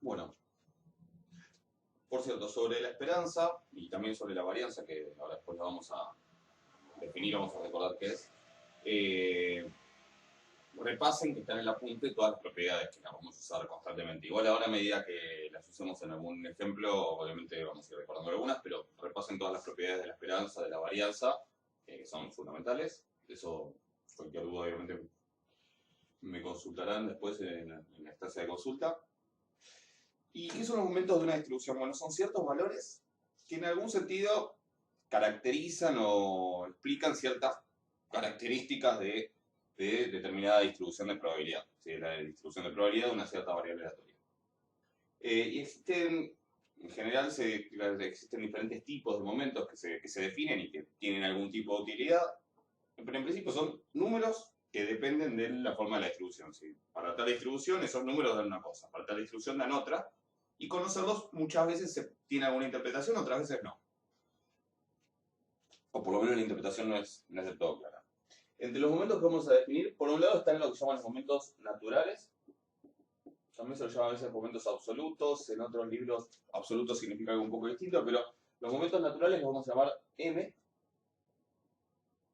Bueno, por cierto, sobre la esperanza y también sobre la varianza, que ahora después la vamos a definir, vamos a recordar qué es, eh, repasen que están en el apunte todas las propiedades que las vamos a usar constantemente. Igual ahora a medida que las usemos en algún ejemplo, obviamente vamos a ir recordando algunas, pero repasen todas las propiedades de la esperanza, de la varianza, que son fundamentales. Eso, cualquier duda obviamente me consultarán después en la instancia de consulta. ¿Y qué son los momentos de una distribución? Bueno, son ciertos valores que en algún sentido caracterizan o explican ciertas características de determinada distribución de probabilidad, ¿sí? La distribución de probabilidad de una cierta variable aleatoria. Y existen, en general, existen diferentes tipos de momentos que se definen y que tienen algún tipo de utilidad, pero en principio son números que dependen de la forma de la distribución. ¿Sí? Para tal distribución, esos números dan una cosa, para tal distribución dan otra, y conocerlos muchas veces se tiene alguna interpretación, otras veces no. O por lo menos la interpretación no es del todo clara. Entre los momentos que vamos a definir, por un lado están lo que llaman los momentos naturales, también se los llama a veces momentos absolutos, en otros libros absolutos significa algo un poco distinto, pero los momentos naturales los vamos a llamar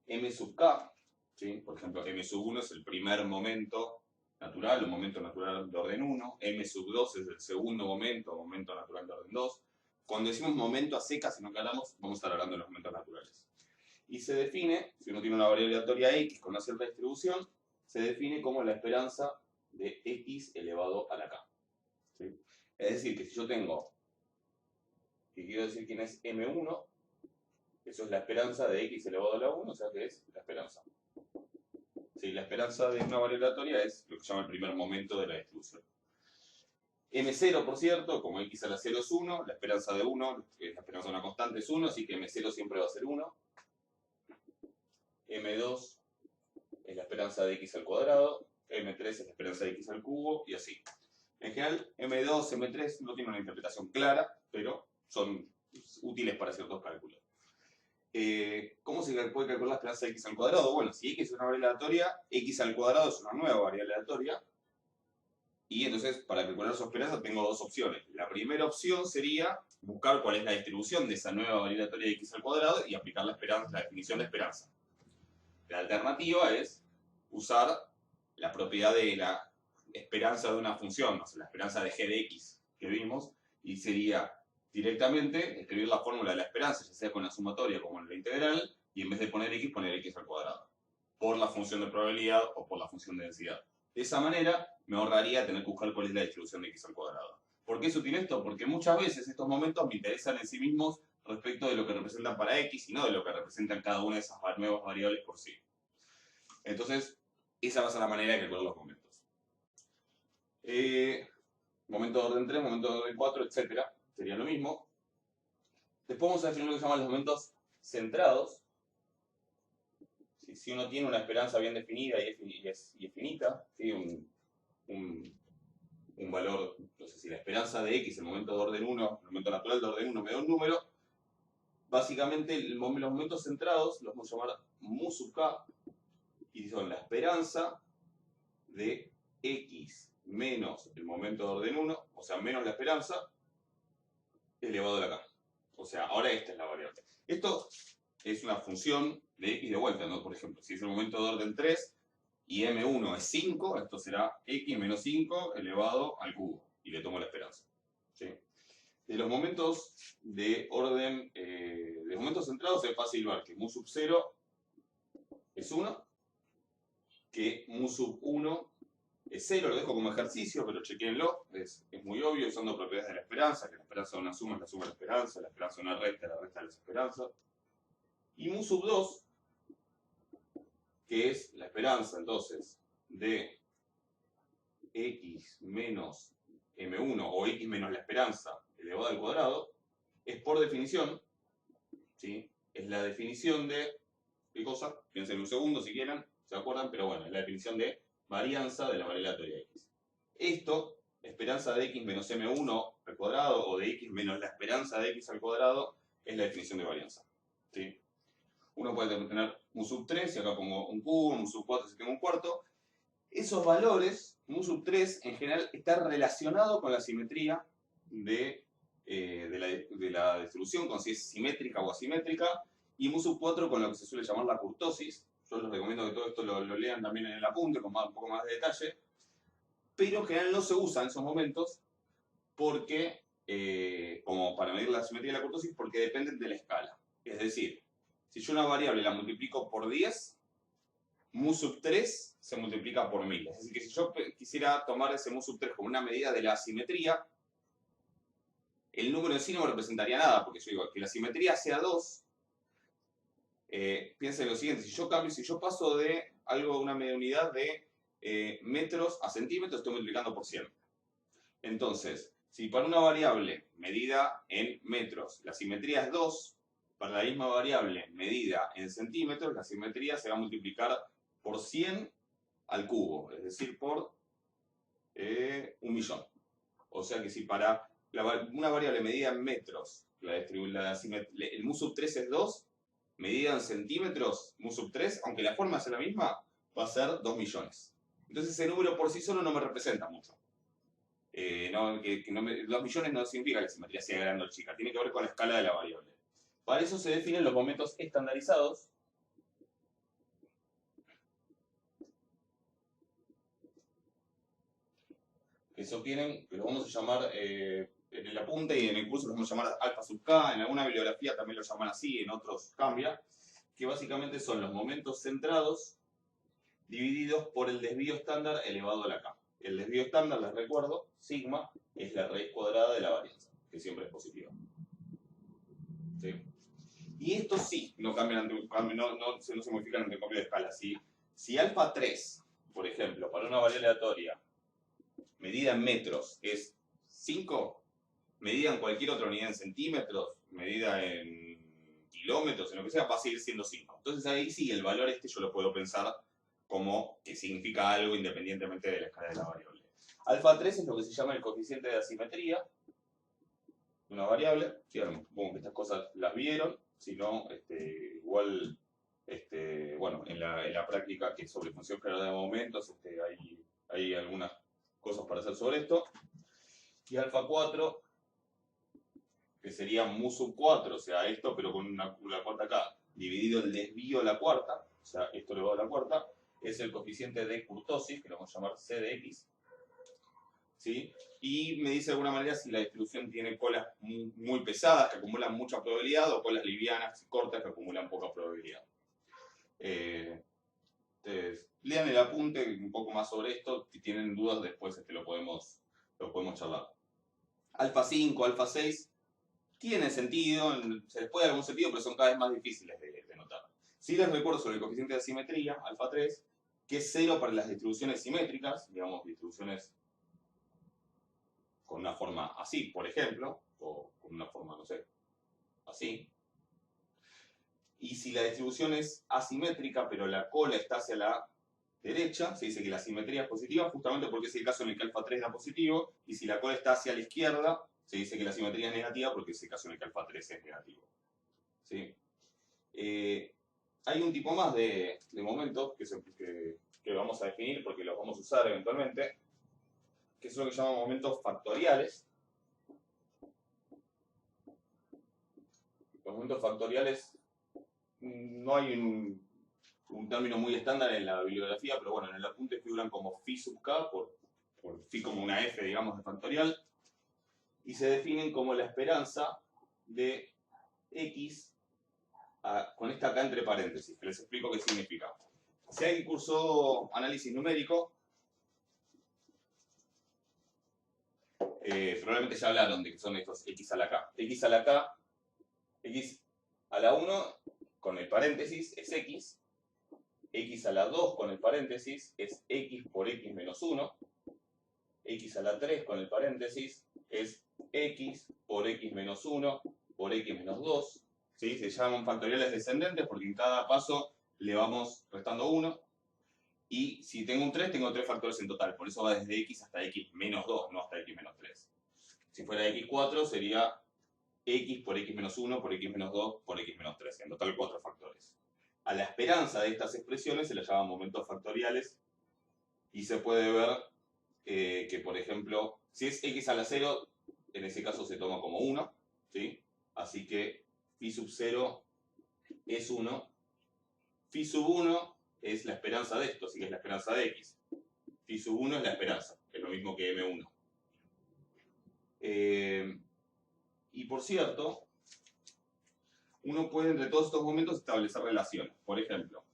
M sub K, ¿sí? Por ejemplo, M sub 1 es el primer momento natural, un momento natural de orden 1, M sub 2 es el segundo momento natural de orden 2. Cuando decimos momento a secas, si no aclaramos, vamos a estar hablando de los momentos naturales. Y se define, si uno tiene una variable aleatoria X con una cierta distribución, se define como la esperanza de X elevado a la K. ¿Sí? Es decir, que si yo tengo, que quiero decir quién es M1, eso es la esperanza de X elevado a la 1, o sea que es la esperanza. Sí, la esperanza de una variable aleatoria es lo que se llama el primer momento de la distribución. M0, por cierto, como X a la 0 es 1, la esperanza de 1, que es la esperanza de una constante, es 1, así que M0 siempre va a ser 1. M2 es la esperanza de X al cuadrado, M3 es la esperanza de X al cubo, y así. En general, M2, M3 no tienen una interpretación clara, pero son útiles para ciertos cálculos. ¿Cómo se puede calcular la esperanza de X al cuadrado? Bueno, si X es una variable aleatoria, X al cuadrado es una nueva variable aleatoria, y entonces para calcular su esperanza tengo dos opciones. La primera opción sería buscar cuál es la distribución de esa nueva variable aleatoria de X al cuadrado y aplicar la definición de esperanza. La alternativa es usar la propiedad de la esperanza de una función, o sea, la esperanza de g de x que vimos, y sería directamente escribir la fórmula de la esperanza, ya sea con la sumatoria como en la integral, y en vez de poner x al cuadrado, por la función de probabilidad o por la función de densidad. De esa manera me ahorraría tener que buscar cuál es la distribución de x al cuadrado. ¿Por qué es útil esto? Porque muchas veces estos momentos me interesan en sí mismos respecto de lo que representan para X y no de lo que representan cada una de esas nuevas variables por sí. Entonces, esa va a ser la manera de calcular los momentos. Momento de orden 3, momento de orden 4, etc. Sería lo mismo. Después vamos a definir lo que se llaman los momentos centrados. Si uno tiene una esperanza bien definida y es finita, ¿sí? un valor, no sé si la esperanza de X, el momento de orden 1, el momento natural de orden 1 me da un número, básicamente los momentos centrados los vamos a llamar mu sub k, y son la esperanza de X menos el momento de orden 1, o sea, menos la esperanza, elevado a la k. O sea, ahora esta es la variable. Esto es una función de X de vuelta, ¿no? Por ejemplo, si es el momento de orden 3 y M1 es 5, esto será X menos 5 elevado al cubo, y le tomo la esperanza. ¿Sí? De los momentos de orden, de los momentos centrados es fácil ver que mu sub 0 es 1, que mu sub 1 es 0, lo dejo como ejercicio, pero chequenlo, es muy obvio, usando propiedades de la esperanza, que la esperanza de una suma es la suma de la esperanza de una resta es la resta de las esperanzas. Y mu sub 2, que es la esperanza entonces de x menos m1 o x menos la esperanza elevado al cuadrado, es por definición, ¿sí? Es la definición de, ¿qué cosa? Piensen un segundo si quieren, se acuerdan, pero bueno, es la definición de varianza de la variable aleatoria x. Esto, esperanza de x menos m1 al cuadrado o de x menos la esperanza de x al cuadrado, es la definición de varianza. ¿Sí? Uno puede tener un sub 3, si acá pongo un cubo, un sub 4 si tengo un cuarto. esos valores, mu sub 3 en general está relacionado con la simetría de la distribución, con si es simétrica o asimétrica, y mu sub 4 con lo que se suele llamar la kurtosis. Yo les recomiendo que todo esto lo lean también en el apunte con un poco más de detalle, pero en general no se usa en esos momentos porque, como para medir la simetría de la kurtosis, porque dependen de la escala. Es decir, si yo una variable la multiplico por 10, mu sub 3 se multiplica por 1000. Es decir, que si yo quisiera tomar ese mu sub 3 como una medida de la asimetría, el número en sí no me representaría nada, porque yo digo que la simetría sea 2. Piensen en lo siguiente, si yo paso de una media unidad de metros a centímetros, estoy multiplicando por 100. Entonces, si para una variable medida en metros la simetría es 2, para la misma variable medida en centímetros, la simetría se va a multiplicar por 100 al cubo, es decir, por 1.000.000. O sea que si para una variable medida en metros, el mu sub 3 es 2, medida en centímetros, mu sub 3, aunque la forma sea la misma, va a ser 2 millones. Entonces ese número por sí solo no me representa mucho. 2 millones no significa que la simetría sea grande o chica, tiene que ver con la escala de la variable. Para eso se definen los momentos estandarizados, que se obtienen, que lo vamos a llamar en el apunte y en el curso lo vamos a llamar alfa sub k, en alguna bibliografía también lo llaman así, en otros cambia, que básicamente son los momentos centrados divididos por el desvío estándar elevado a la k. El desvío estándar, les recuerdo, sigma, es la raíz cuadrada de la varianza, que siempre es positiva. ¿Sí? Y estos sí no cambian, no se modifican ante cambio de escala. Si alfa 3, por ejemplo, para una variable aleatoria, medida en metros es 5, medida en cualquier otra unidad en centímetros, medida en kilómetros, en lo que sea, va a seguir siendo 5. Entonces ahí sí, el valor yo lo puedo pensar como que significa algo independientemente de la escala de la variable. Alfa 3 es lo que se llama el coeficiente de asimetría de una variable. Sí, supongo que estas cosas las vieron, si no, igual, bueno, en la práctica que es sobre función general de momentos, hay algunas cosas para hacer sobre esto. Y alfa 4, que sería mu sub 4, o sea, esto, pero con la cuarta acá, dividido el desvío a la cuarta, o sea, esto elevado a la cuarta, es el coeficiente de kurtosis, que lo vamos a llamar C de X, ¿sí? Y me dice de alguna manera si la distribución tiene colas muy pesadas, que acumulan mucha probabilidad, o colas livianas y cortas, que acumulan poca probabilidad. Entonces, lean el apunte un poco más sobre esto, si tienen dudas después lo podemos charlar. Alfa 5, alfa 6, tiene sentido, se les puede dar algún sentido, pero son cada vez más difíciles de notar. Sí les recuerdo sobre el coeficiente de asimetría, alfa 3, que es 0 para las distribuciones simétricas, digamos, distribuciones con una forma así, por ejemplo, o con una forma, no sé, así. Y si la distribución es asimétrica, pero la cola está hacia la derecha, se dice que la simetría es positiva, justamente porque es el caso en el que alfa 3 da positivo, y si la cola está hacia la izquierda, se dice que la simetría es negativa, porque es el caso en el que alfa 3 es negativo. ¿Sí? Hay un tipo más de momentos que vamos a definir, porque los vamos a usar eventualmente, que es lo que llamamos momentos factoriales. Los momentos factoriales, no hay un término muy estándar en la bibliografía, pero bueno, en el apunte figuran como phi sub k, por phi como una f, digamos, de factorial, y se definen como la esperanza de x con esta k entre paréntesis, que les explico qué significa. Si alguien cursó análisis numérico, probablemente ya hablaron de que son estos x a la k. X a la k, x a la 1 con el paréntesis es x, x a la 2 con el paréntesis es x por x menos 1, x a la 3 con el paréntesis es x por x menos 1 por x menos 2. ¿Sí? Se llaman factoriales descendentes porque en cada paso le vamos restando 1. Y si tengo un 3, tengo 3 factores en total. Por eso va desde x hasta x menos 2, no hasta x menos 3. Si fuera x4 sería x por x menos 1 por x menos 2 por x menos 3. En total 4 factores. A la esperanza de estas expresiones se les llaman momentos factoriales Y se puede ver que, por ejemplo, si es x a la 0, en ese caso se toma como 1, ¿sí? Así que phi sub 0 es 1. Phi sub 1 es la esperanza de esto, así que es la esperanza de x. Phi sub 1 es la esperanza, que es lo mismo que m1. Y por cierto, uno puede entre todos estos momentos establecer relaciones. Por ejemplo,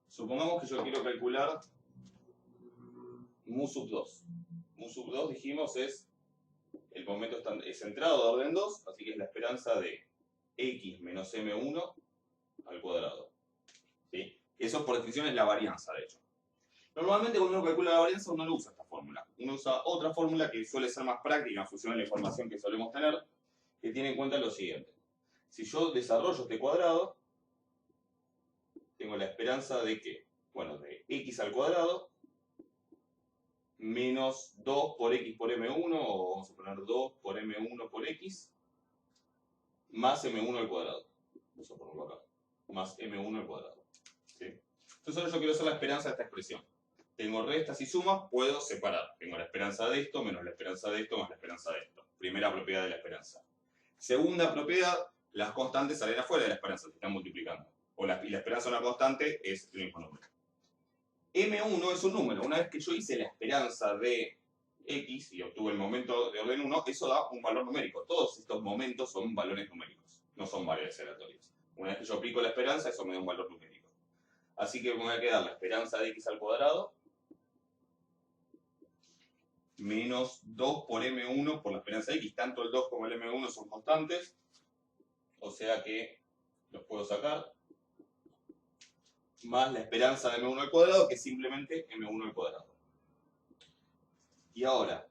supongamos que yo quiero calcular mu sub 2. Mu sub 2, dijimos, es el momento centrado de orden 2, así que es la esperanza de x menos m1 al cuadrado. ¿Sí? Eso por definición es la varianza, de hecho. Normalmente cuando uno calcula la varianza uno no usa esta fórmula. Uno usa otra fórmula que suele ser más práctica en función de la información que solemos tener, que tiene en cuenta lo siguiente. Si yo desarrollo este cuadrado, tengo la esperanza de que, bueno, de x al cuadrado menos 2 por x por m1, o vamos a poner 2 por m1 por x, más m1 al cuadrado. Vamos a ponerlo acá. Más m1 al cuadrado. ¿Sí? Entonces ahora yo quiero hacer la esperanza de esta expresión. Tengo restas y sumas, puedo separar. Tengo la esperanza de esto, menos la esperanza de esto, más la esperanza de esto. Primera propiedad de la esperanza. Segunda propiedad, las constantes salen afuera de la esperanza, se están multiplicando. Y la esperanza de una constante es el mismo número. M1 es un número. Una vez que yo hice la esperanza de x y obtuve el momento de orden 1, eso da un valor numérico. Todos estos momentos son valores numéricos, no son variables aleatorias. Una vez que yo aplico la esperanza, eso me da un valor numérico. Así que me va a quedar la esperanza de x al cuadrado menos 2 por m1 por la esperanza de x. Tanto el 2 como el m1 son constantes, o sea que los puedo sacar, más la esperanza de m1 al cuadrado, que es simplemente m1 al cuadrado. Y ahora,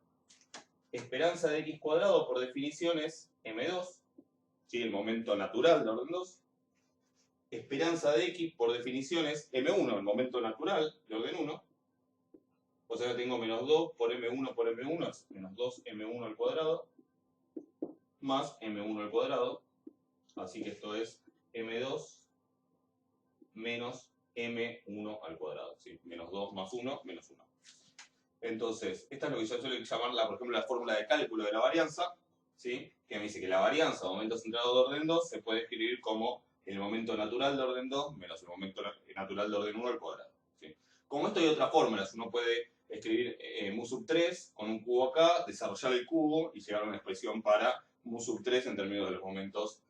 esperanza de x cuadrado por definición es m2, ¿sí? El momento natural de orden 2. Esperanza de x por definición es m1, el momento natural de orden 1. O sea que tengo menos 2 por m1 es menos 2 m1 al cuadrado, más m1 al cuadrado. Así que esto es m2 menos m1 al cuadrado. ¿Sí? Menos 2 más 1, menos 1. Entonces, esta es lo que yo suelo llamar, por ejemplo, la fórmula de cálculo de la varianza, ¿sí? Que me dice que la varianza de momento centrado de orden 2 se puede escribir como el momento natural de orden 2 menos el momento natural de orden 1 al cuadrado. ¿Sí? Como esto hay otras fórmulas, uno puede escribir mu sub 3 con un cubo acá, desarrollar el cubo y llegar a una expresión para mu sub 3 en términos de los momentos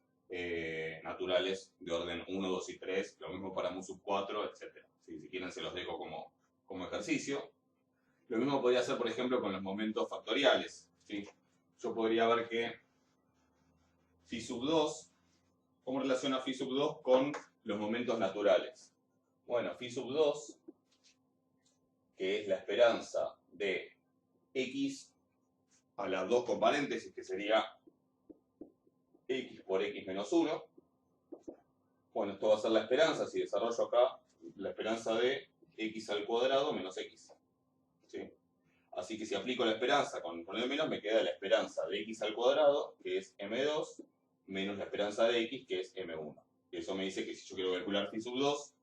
naturales de orden 1, 2 y 3, lo mismo para mu sub 4, etc. ¿Sí? Si quieren se los dejo como ejercicio. Lo mismo podría hacer, por ejemplo, con los momentos factoriales. ¿Sí? Yo podría ver que phi sub 2, ¿cómo relaciona phi sub 2 con los momentos naturales? Bueno, phi sub 2, que es la esperanza de x a las 2 con paréntesis, que sería x por x menos 1. Bueno, esto va a ser la esperanza, si desarrollo acá, la esperanza de x al cuadrado menos x. ¿Sí? Así que si aplico la esperanza con el menos, me queda la esperanza de x al cuadrado, que es m2, menos la esperanza de x, que es m1. Y eso me dice que si yo quiero calcular phi sub 2,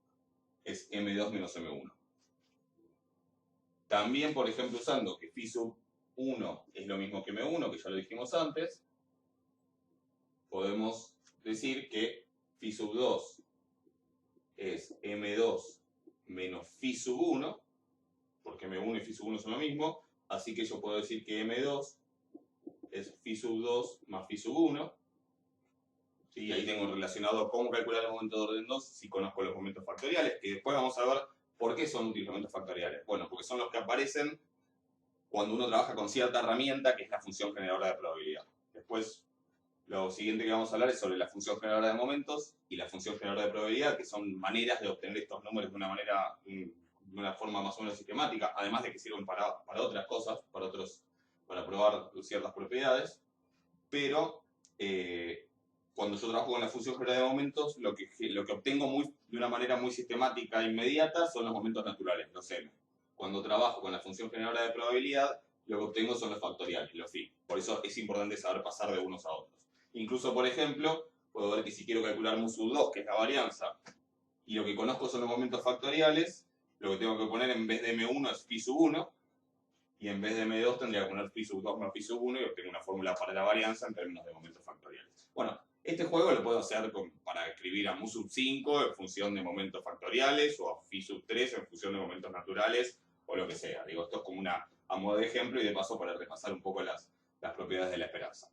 es m2 menos m1. También, por ejemplo, usando que phi sub 1 es lo mismo que m1, que ya lo dijimos antes, podemos decir que phi sub 2 es m2 menos phi sub 1, porque m1 y phi sub 1 son lo mismo, así que yo puedo decir que m2 es phi sub 2 más phi sub 1. ¿Sí? Ahí tengo relacionado cómo calcular el momento de orden 2 si conozco los momentos factoriales, que después vamos a ver por qué son útiles los momentos factoriales. Bueno, porque son los que aparecen cuando uno trabaja con cierta herramienta que es la función generadora de probabilidad. Después, lo siguiente que vamos a hablar es sobre la función generadora de momentos y la función generadora de probabilidad, que son maneras de obtener estos números de una forma más o menos sistemática, además de que sirven para otras cosas, para probar ciertas propiedades. Pero cuando yo trabajo con la función generadora de momentos, lo que obtengo de una manera muy sistemática e inmediata son los momentos naturales, los m. Cuando trabajo con la función generadora de probabilidad, lo que obtengo son los factoriales, los phi. Por eso es importante saber pasar de unos a otros. Incluso, por ejemplo, puedo ver que si quiero calcular mu sub 2, que es la varianza, y lo que conozco son los momentos factoriales, lo que tengo que poner en vez de M1 es phi sub 1, y en vez de M2 tendría que poner phi sub 2 más phi sub 1 y obtengo una fórmula para la varianza en términos de momentos factoriales. Bueno, este juego lo puedo hacer para escribir a mu sub 5 en función de momentos factoriales o a phi sub 3 en función de momentos naturales o lo que sea. Digo, esto es como a modo de ejemplo y de paso para repasar un poco las propiedades de la esperanza.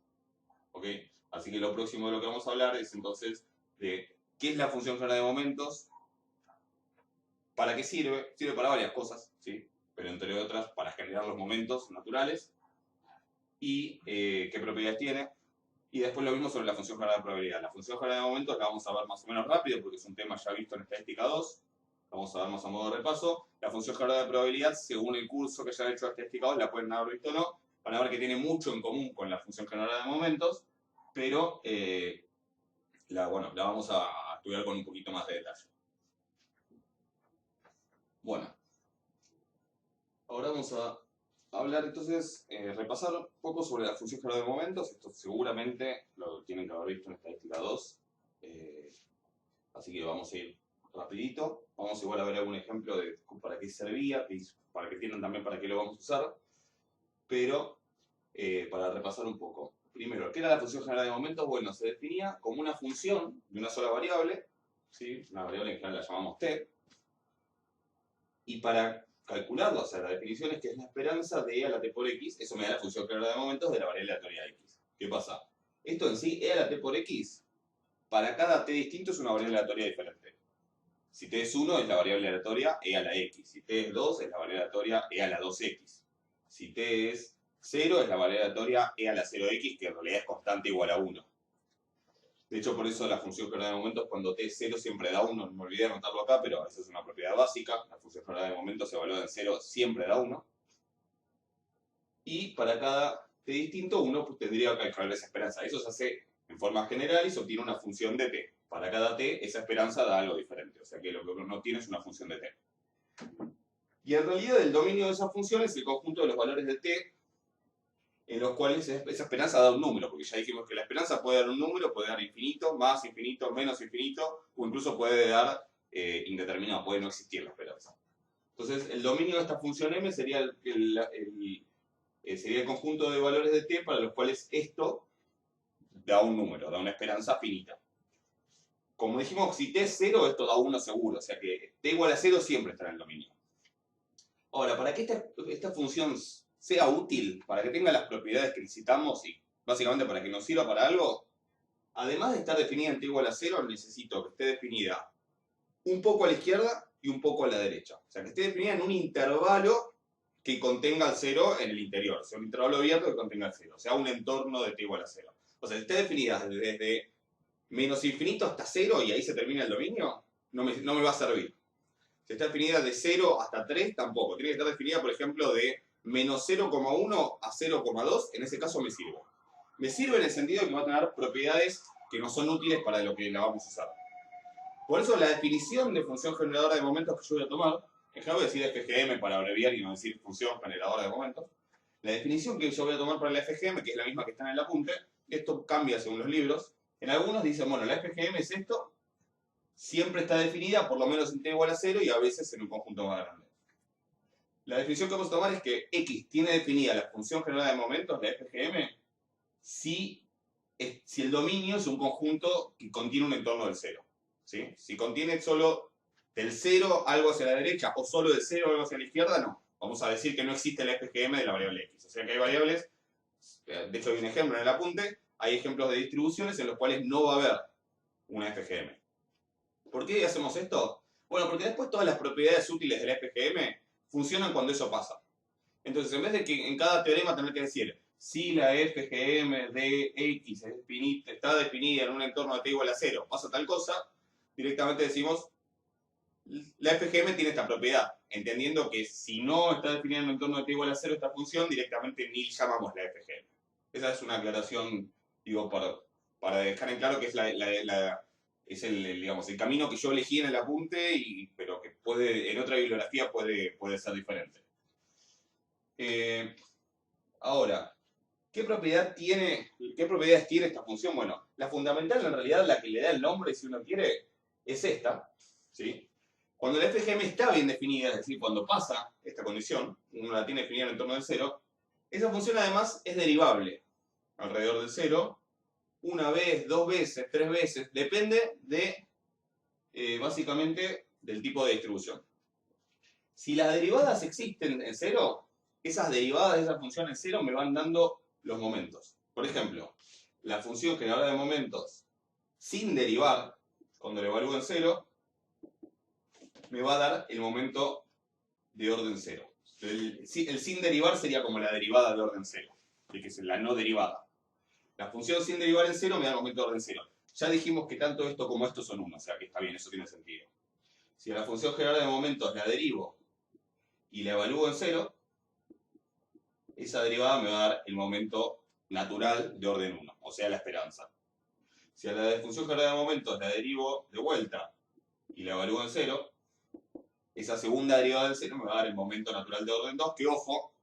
¿Ok? Así que lo próximo de lo que vamos a hablar es entonces de qué es la función general de momentos, para qué sirve, sirve para varias cosas, ¿sí? Pero entre otras para generar los momentos naturales y qué propiedades tiene. Y después lo mismo sobre la función general de probabilidad. La función general de momentos la vamos a ver más o menos rápido porque es un tema ya visto en estadística 2. Vamos a ver más a modo de repaso. La función general de probabilidad, según el curso que hayan hecho de estadística 2, la pueden haber visto o no. Van a ver que tiene mucho en común con la función general de momentos, pero la vamos a estudiar con un poquito más de detalle. Bueno, ahora vamos a hablar entonces, repasar un poco sobre la función general de momentos. Esto seguramente lo tienen que haber visto en estadística 2. Así que vamos a ir rapidito. Vamos igual a ver algún ejemplo de para qué servía, para que entiendan también para qué lo vamos a usar. Pero para repasar un poco. Primero, ¿qué era la función general de momentos? Bueno, se definía como una función de una sola variable, ¿sí? Una variable en general la llamamos t. Y para calcularlo, o sea, la definición es que es la esperanza de e a la t por x, eso me da la función general de momentos de la variable aleatoria x. ¿Qué pasa? Esto en sí, e a la t por x, para cada t distinto es una variable aleatoria diferente. Si t es 1 es la variable aleatoria e a la x, si t es 2 es la variable aleatoria e a la 2x, si t es 0 es la variable aleatoria e a la 0x, que en realidad es constante igual a 1. De hecho, por eso la función general de momentos, cuando t es 0 siempre da 1, no me olvidé de anotarlo acá, pero esa es una propiedad básica. La función general de momentos se evalúa en 0, siempre da 1. Y para cada t distinto, uno tendría que calcular esa esperanza. Eso se hace en forma general y se obtiene una función de t. Para cada t, esa esperanza da algo diferente. O sea que lo que uno tiene es una función de t. Y en realidad el dominio de esa función es el conjunto de los valores de t en los cuales esa esperanza da un número, porque ya dijimos que la esperanza puede dar un número, puede dar infinito, más infinito, menos infinito, o incluso puede dar indeterminado, puede no existir la esperanza. Entonces, el dominio de esta función m sería sería el conjunto de valores de t para los cuales esto da un número, da una esperanza finita. Como dijimos, si t es 0, esto da 1 seguro, o sea que t igual a 0 siempre estará en el dominio. Ahora, para que esta función sea útil, para que tenga las propiedades que necesitamos y básicamente para que nos sirva para algo, además de estar definida en t igual a 0, necesito que esté definida un poco a la izquierda y un poco a la derecha. O sea, que esté definida en un intervalo que contenga el 0 en el interior. O sea, un intervalo abierto que contenga el 0. O sea, un entorno de t igual a 0. O sea, si está definida desde menos infinito hasta 0 y ahí se termina el dominio, no me va a servir. Si está definida de 0 hasta 3, tampoco. Tiene que estar definida, por ejemplo, de menos 0,1 a 0,2. En ese caso me sirve. Me sirve en el sentido de que va a tener propiedades que no son útiles para lo que la vamos a usar. Por eso la definición de función generadora de momentos que yo voy a tomar, que ya voy a decir FGM para abreviar y no decir función generadora de momentos, la definición que yo voy a tomar para la FGM, que es la misma que está en el apunte, esto cambia según los libros. En algunos dicen, bueno, la FGM es esto, siempre está definida por lo menos en t igual a 0 y a veces en un conjunto más grande. La definición que vamos a tomar es que X tiene definida la función generada de momentos, la FGM, si el dominio es un conjunto que contiene un entorno del 0. ¿Sí? Si contiene solo del 0 algo hacia la derecha o solo del 0 algo hacia la izquierda, no. Vamos a decir que no existe la FGM de la variable X. O sea que hay variables, de hecho hay un ejemplo en el apunte, hay ejemplos de distribuciones en los cuales no va a haber una FGM. ¿Por qué hacemos esto? Bueno, porque después todas las propiedades útiles de la FGM funcionan cuando eso pasa. Entonces, en vez de que en cada teorema tener que decir si la FGM de X está definida en un entorno de t igual a 0, pasa tal cosa, directamente decimos la FGM tiene esta propiedad, entendiendo que si no está definida en un entorno de t igual a 0 esta función, directamente ni llamamos la FGM. Esa es una aclaración, digo, para dejar en claro que es el camino que yo elegí en el apunte, pero que en otra bibliografía puede ser diferente. Ahora, ¿qué propiedades tiene esta función? Bueno, la fundamental en realidad, la que le da el nombre, si uno quiere, es esta, ¿sí? Cuando la FGM está bien definida, es decir, cuando pasa esta condición, uno la tiene definida en el entorno del cero, esa función además es derivable alrededor del cero, una vez, dos veces, tres veces, depende de, básicamente, del tipo de distribución. Si las derivadas existen en cero, esas derivadas de esa función en cero me van dando los momentos. Por ejemplo, la función generadora de momentos sin derivar, cuando la evalúo en cero, me va a dar el momento de orden cero. El sin derivar sería como la derivada de orden cero, que es la no derivada. La función sin derivar en cero me da el momento de orden cero. Ya dijimos que tanto esto como esto son 1, o sea que está bien, eso tiene sentido. Si a la función generadora de momentos la derivo y la evalúo en cero, esa derivada me va a dar el momento natural de orden 1, o sea la esperanza. Si a la función generadora de momentos la derivo de vuelta y la evalúo en cero, esa segunda derivada del cero me va a dar el momento natural de orden 2, que ojo,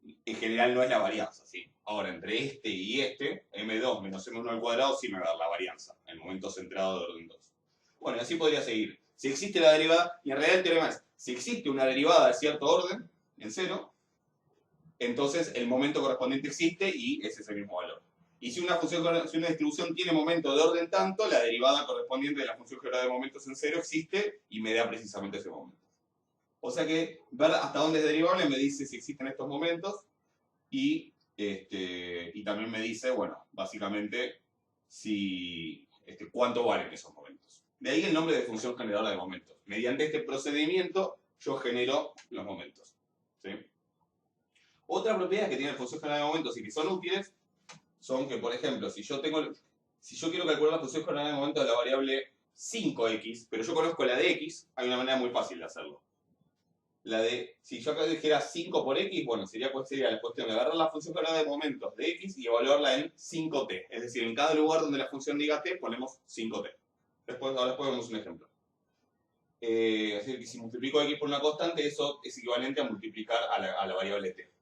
en general no es la varianza, ¿sí? Ahora, entre este y este, m2 menos m1 al cuadrado sí me va a dar la varianza, el momento centrado de orden 2. Bueno, así podría seguir. Si existe la derivada, y en realidad el teorema es, si existe una derivada de cierto orden, en cero, entonces el momento correspondiente existe y ese es el mismo valor. Y si una distribución tiene momento de orden tanto, la derivada correspondiente de la función generada de momentos en cero existe y me da precisamente ese momento. O sea que ver hasta dónde es derivable me dice si existen estos momentos y también me dice, bueno, básicamente cuánto valen esos momentos. De ahí el nombre de función generadora de momentos. Mediante este procedimiento yo genero los momentos. ¿Sí? Otra propiedad que tiene la función generadora de momentos y que son útiles son que, por ejemplo, si yo quiero calcular la función generadora de momentos de la variable 5x, pero yo conozco la de x, hay una manera muy fácil de hacerlo. Si yo acá dijera 5 por x, bueno, sería la cuestión de agarrar la función generadora de momentos de x y evaluarla en 5t. Es decir, en cada lugar donde la función diga t, ponemos 5t. Ahora después vemos un ejemplo. Es decir, que si multiplico x por una constante, eso es equivalente a multiplicar a la variable t.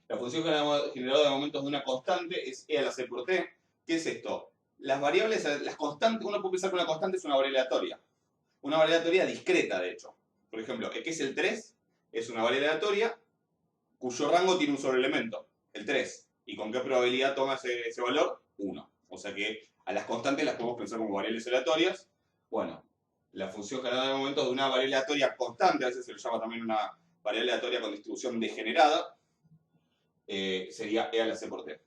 La función generadora de momentos de una constante es e a la c por t. ¿Qué es esto? Las variables, las constantes, uno puede pensar que una constante es una variable aleatoria. Una variable aleatoria discreta, de hecho. Por ejemplo, ¿qué es el 3? Es una variable aleatoria cuyo rango tiene un solo elemento, el 3. ¿Y con qué probabilidad toma ese valor? 1. O sea que a las constantes las podemos pensar como variables aleatorias. Bueno, la función generada de momentos de una variable aleatoria constante, a veces se le llama también una variable aleatoria con distribución degenerada, sería e a la c por t.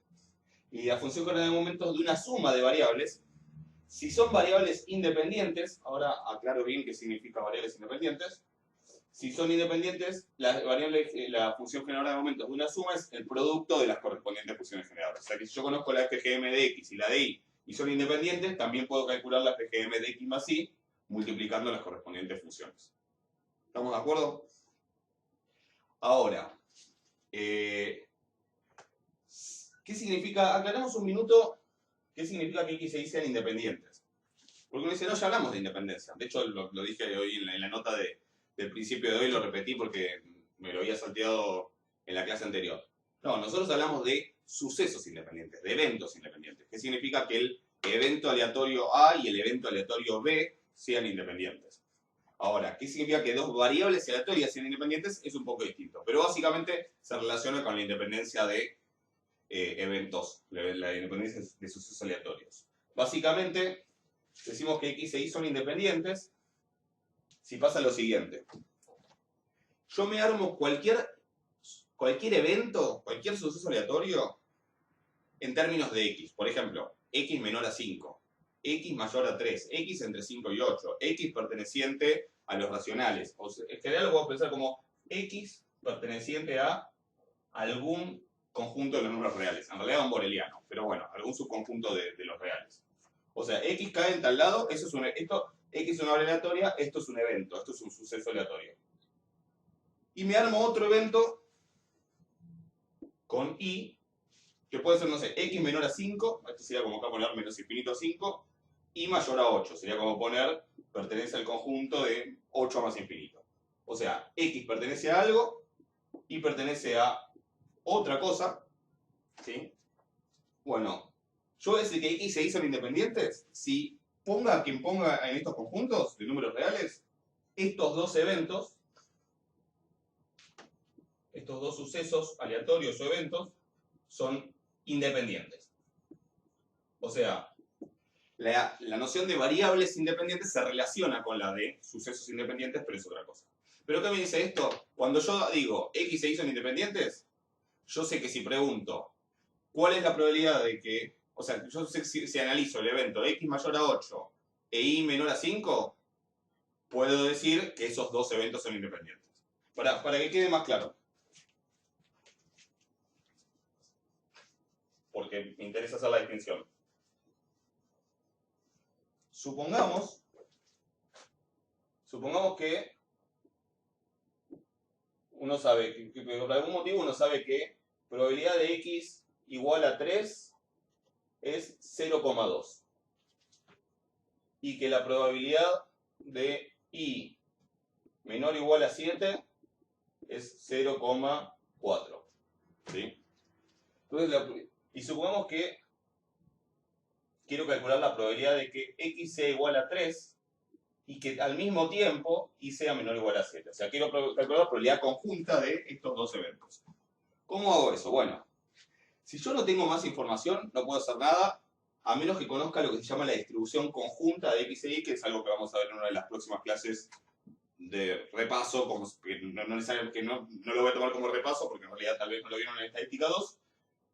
Y la función generada de momentos de una suma de variables, si son variables independientes, ahora aclaro bien qué significa variables independientes. Si son independientes, la función generadora de momentos de una suma es el producto de las correspondientes funciones generadoras. O sea que si yo conozco la FGM de x y la de y, y son independientes, también puedo calcular la FGM de x más y multiplicando las correspondientes funciones. ¿Estamos de acuerdo? Ahora, ¿qué significa? Aclaramos un minuto qué significa que x e y sean independientes. Porque uno dice, no, ya hablamos de independencia. De hecho, lo dije hoy en la nota del principio de hoy, lo repetí porque me lo había salteado en la clase anterior. No, nosotros hablamos de sucesos independientes, de eventos independientes. ¿Qué significa que el evento aleatorio A y el evento aleatorio B sean independientes? Ahora, ¿qué significa que dos variables aleatorias sean independientes? Es un poco distinto. Pero básicamente se relaciona con la independencia de eventos, la independencia de sucesos aleatorios. Básicamente, decimos que x e y son independientes si pasa lo siguiente. Yo me armo cualquier evento, cualquier suceso aleatorio en términos de x. Por ejemplo, x menor a 5, x mayor a 3, x entre 5 y 8, x perteneciente a los racionales. O sea, en general lo puedo pensar como x perteneciente a algún conjunto de los números reales. En realidad un boreliano, pero bueno, algún subconjunto de los reales. O sea, x cae en tal lado, x es una variable aleatoria, esto es un evento, esto es un suceso aleatorio. Y me armo otro evento con y, que puede ser, no sé, x menor a 5, esto sería como acá poner menos infinito a 5, y mayor a 8, sería como poner, pertenece al conjunto de 8 más infinito. O sea, x pertenece a algo, y pertenece a otra cosa, ¿sí? Bueno, yo voy a decir que x e y son independientes si ponga quien ponga en estos conjuntos de números reales, estos dos eventos, estos dos sucesos aleatorios o eventos, son independientes. O sea, la noción de variables independientes se relaciona con la de sucesos independientes, pero es otra cosa. ¿Pero qué me dice esto? Cuando yo digo X e Y son independientes, yo sé que si pregunto cuál es la probabilidad de que, o sea, yo sé que si analizo el evento X mayor a 8 e Y menor a 5, puedo decir que esos dos eventos son independientes. Para que quede más claro. Porque me interesa hacer la distinción. Supongamos que uno sabe, que por algún motivo uno sabe que probabilidad de X igual a 3 es 0,2. Y que la probabilidad de Y menor o igual a 7 es 0,4. ¿Sí? Entonces, y supongamos que quiero calcular la probabilidad de que X sea igual a 3 y que al mismo tiempo Y sea menor o igual a 7. O sea, quiero calcular la probabilidad conjunta de estos dos eventos. ¿Cómo hago eso? Bueno, si yo no tengo más información, no puedo hacer nada, a menos que conozca lo que se llama la distribución conjunta de X e Y, que es algo que vamos a ver en una de las próximas clases de repaso, como que no lo voy a tomar como repaso, porque en realidad tal vez no lo vieron en estadística 2,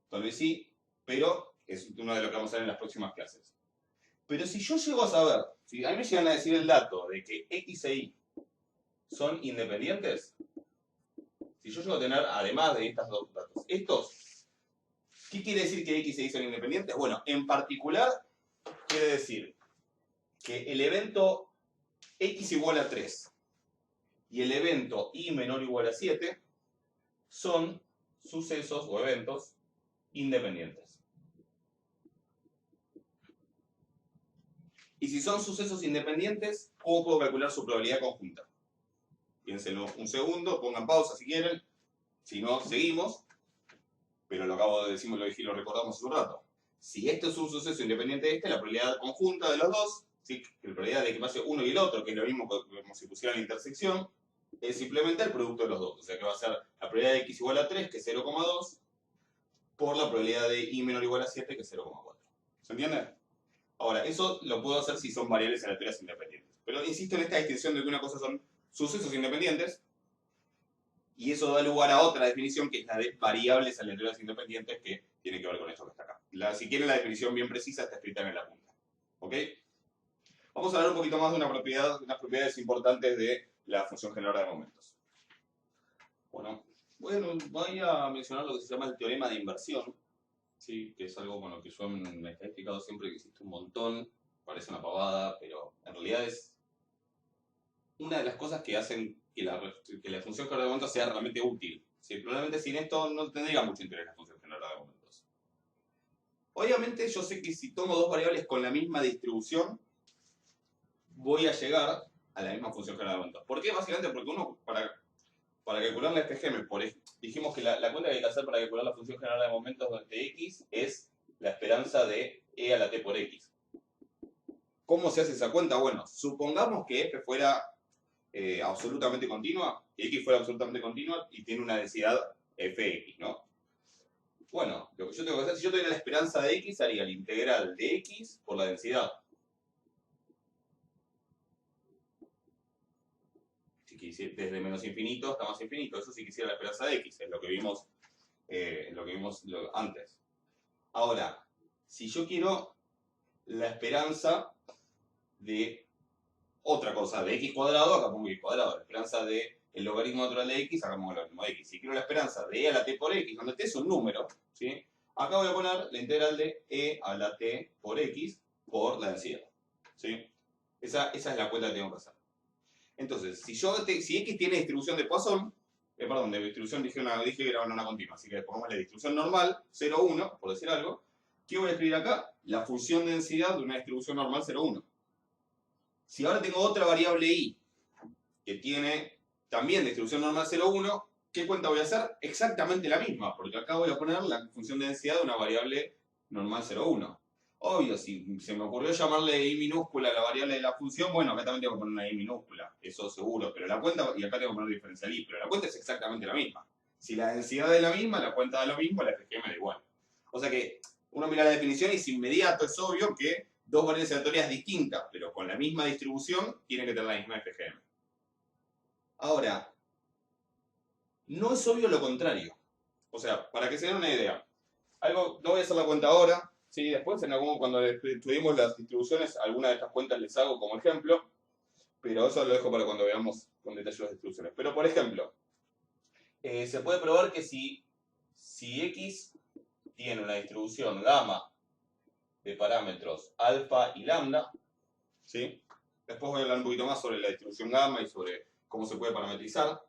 tal vez sí, pero es uno de lo que vamos a ver en las próximas clases. Pero si yo llego a saber, si a mí me llegan a decir el dato de que X e Y son independientes, si yo llego a tener, además de estos dos datos, ¿qué quiere decir que X e Y son independientes? Bueno, en particular, quiere decir que el evento X igual a 3 y el evento Y menor o igual a 7 son sucesos o eventos independientes. Y si son sucesos independientes, ¿cómo puedo calcular su probabilidad conjunta? Piénsenlo un segundo, pongan pausa si quieren. Si no, seguimos. Pero lo acabo de decir, lo recordamos hace un rato. Si esto es un suceso independiente de este, la probabilidad conjunta de los dos, ¿sí? La probabilidad de que pase uno y el otro, que es lo mismo como si pusieran la intersección, es simplemente el producto de los dos. O sea que va a ser la probabilidad de X igual a 3, que es 0,2, por la probabilidad de Y menor o igual a 7, que es 0,4. ¿Se entiende? Ahora, eso lo puedo hacer si son variables aleatorias independientes. Pero insisto en esta distinción de que una cosa son sucesos independientes, y eso da lugar a otra definición que es la de variables aleatorias independientes, que tiene que ver con esto que está acá. Si quieren la definición bien precisa, está escrita en la punta. ¿Ok? Vamos a hablar un poquito más de unas propiedades importantes de la función generadora de momentos. Bueno, voy a mencionar lo que se llama el teorema de inversión, ¿sí? Que es algo con lo que yo me he explicado siempre, que existe un montón, parece una pavada, pero en realidad es una de las cosas que hacen que la función generadora de momentos sea realmente útil. ¿Sí? Probablemente sin esto no tendría mucho interés la función generadora de momentos. Obviamente yo sé que si tomo dos variables con la misma distribución, voy a llegar a la misma función generadora de momentos. ¿Por qué? Básicamente porque uno, para calcular la FGM, dijimos que la cuenta que hay que hacer para calcular la función generadora de momentos de X es la esperanza de E a la T por X. ¿Cómo se hace esa cuenta? Bueno, supongamos que F fuera absolutamente continua, y X fuera absolutamente continua y tiene una densidad Fx, ¿no? Bueno, lo que yo tengo que hacer, si yo tuviera la esperanza de X, haría la integral de X por la densidad. Si quisiera, desde menos infinito hasta más infinito, eso si quisiera la esperanza de X, es lo que vimos, antes. Ahora, si yo quiero la esperanza de otra cosa, de X cuadrado, acá pongo X cuadrado, la esperanza de el logaritmo natural de X, acá pongo el logaritmo de X. Si quiero la esperanza de E a la T por X, donde T es un número, ¿sí? Acá voy a poner la integral de E a la T por X por la densidad, ¿sí? Esa es la cuenta que tengo que hacer. Entonces, si X tiene distribución de Poisson, perdón, de distribución dije que era una continua, así que pongamos la distribución normal, 0, 1, por decir algo. ¿Qué voy a escribir acá? La función de densidad de una distribución normal 0, 1. Si ahora tengo otra variable Y, que tiene también distribución normal 0, 1, ¿qué cuenta voy a hacer? Exactamente la misma, porque acá voy a poner la función de densidad de una variable normal 0, 1. Obvio, si se me ocurrió llamarle I minúscula a la variable de la función, bueno, acá también tengo que poner una I minúscula, eso seguro, pero la cuenta, y acá tengo que poner diferencial I, pero la cuenta es exactamente la misma. Si la densidad es la misma, la cuenta da lo mismo, la FGM da igual. O sea que uno mira la definición y es inmediato, es obvio que dos variables aleatorias distintas, pero con la misma distribución, tienen que tener la misma FGM. Ahora, no es obvio lo contrario. O sea, para que se den una idea, algo, no voy a hacer la cuenta ahora, ¿sí? Después, cuando estudiemos las distribuciones, alguna de estas cuentas les hago como ejemplo, pero eso lo dejo para cuando veamos con detalle las distribuciones. Pero, por ejemplo, se puede probar que si X tiene una distribución gamma de parámetros alfa y lambda, ¿sí? Después voy a hablar un poquito más sobre la distribución gamma y sobre cómo se puede parametrizar.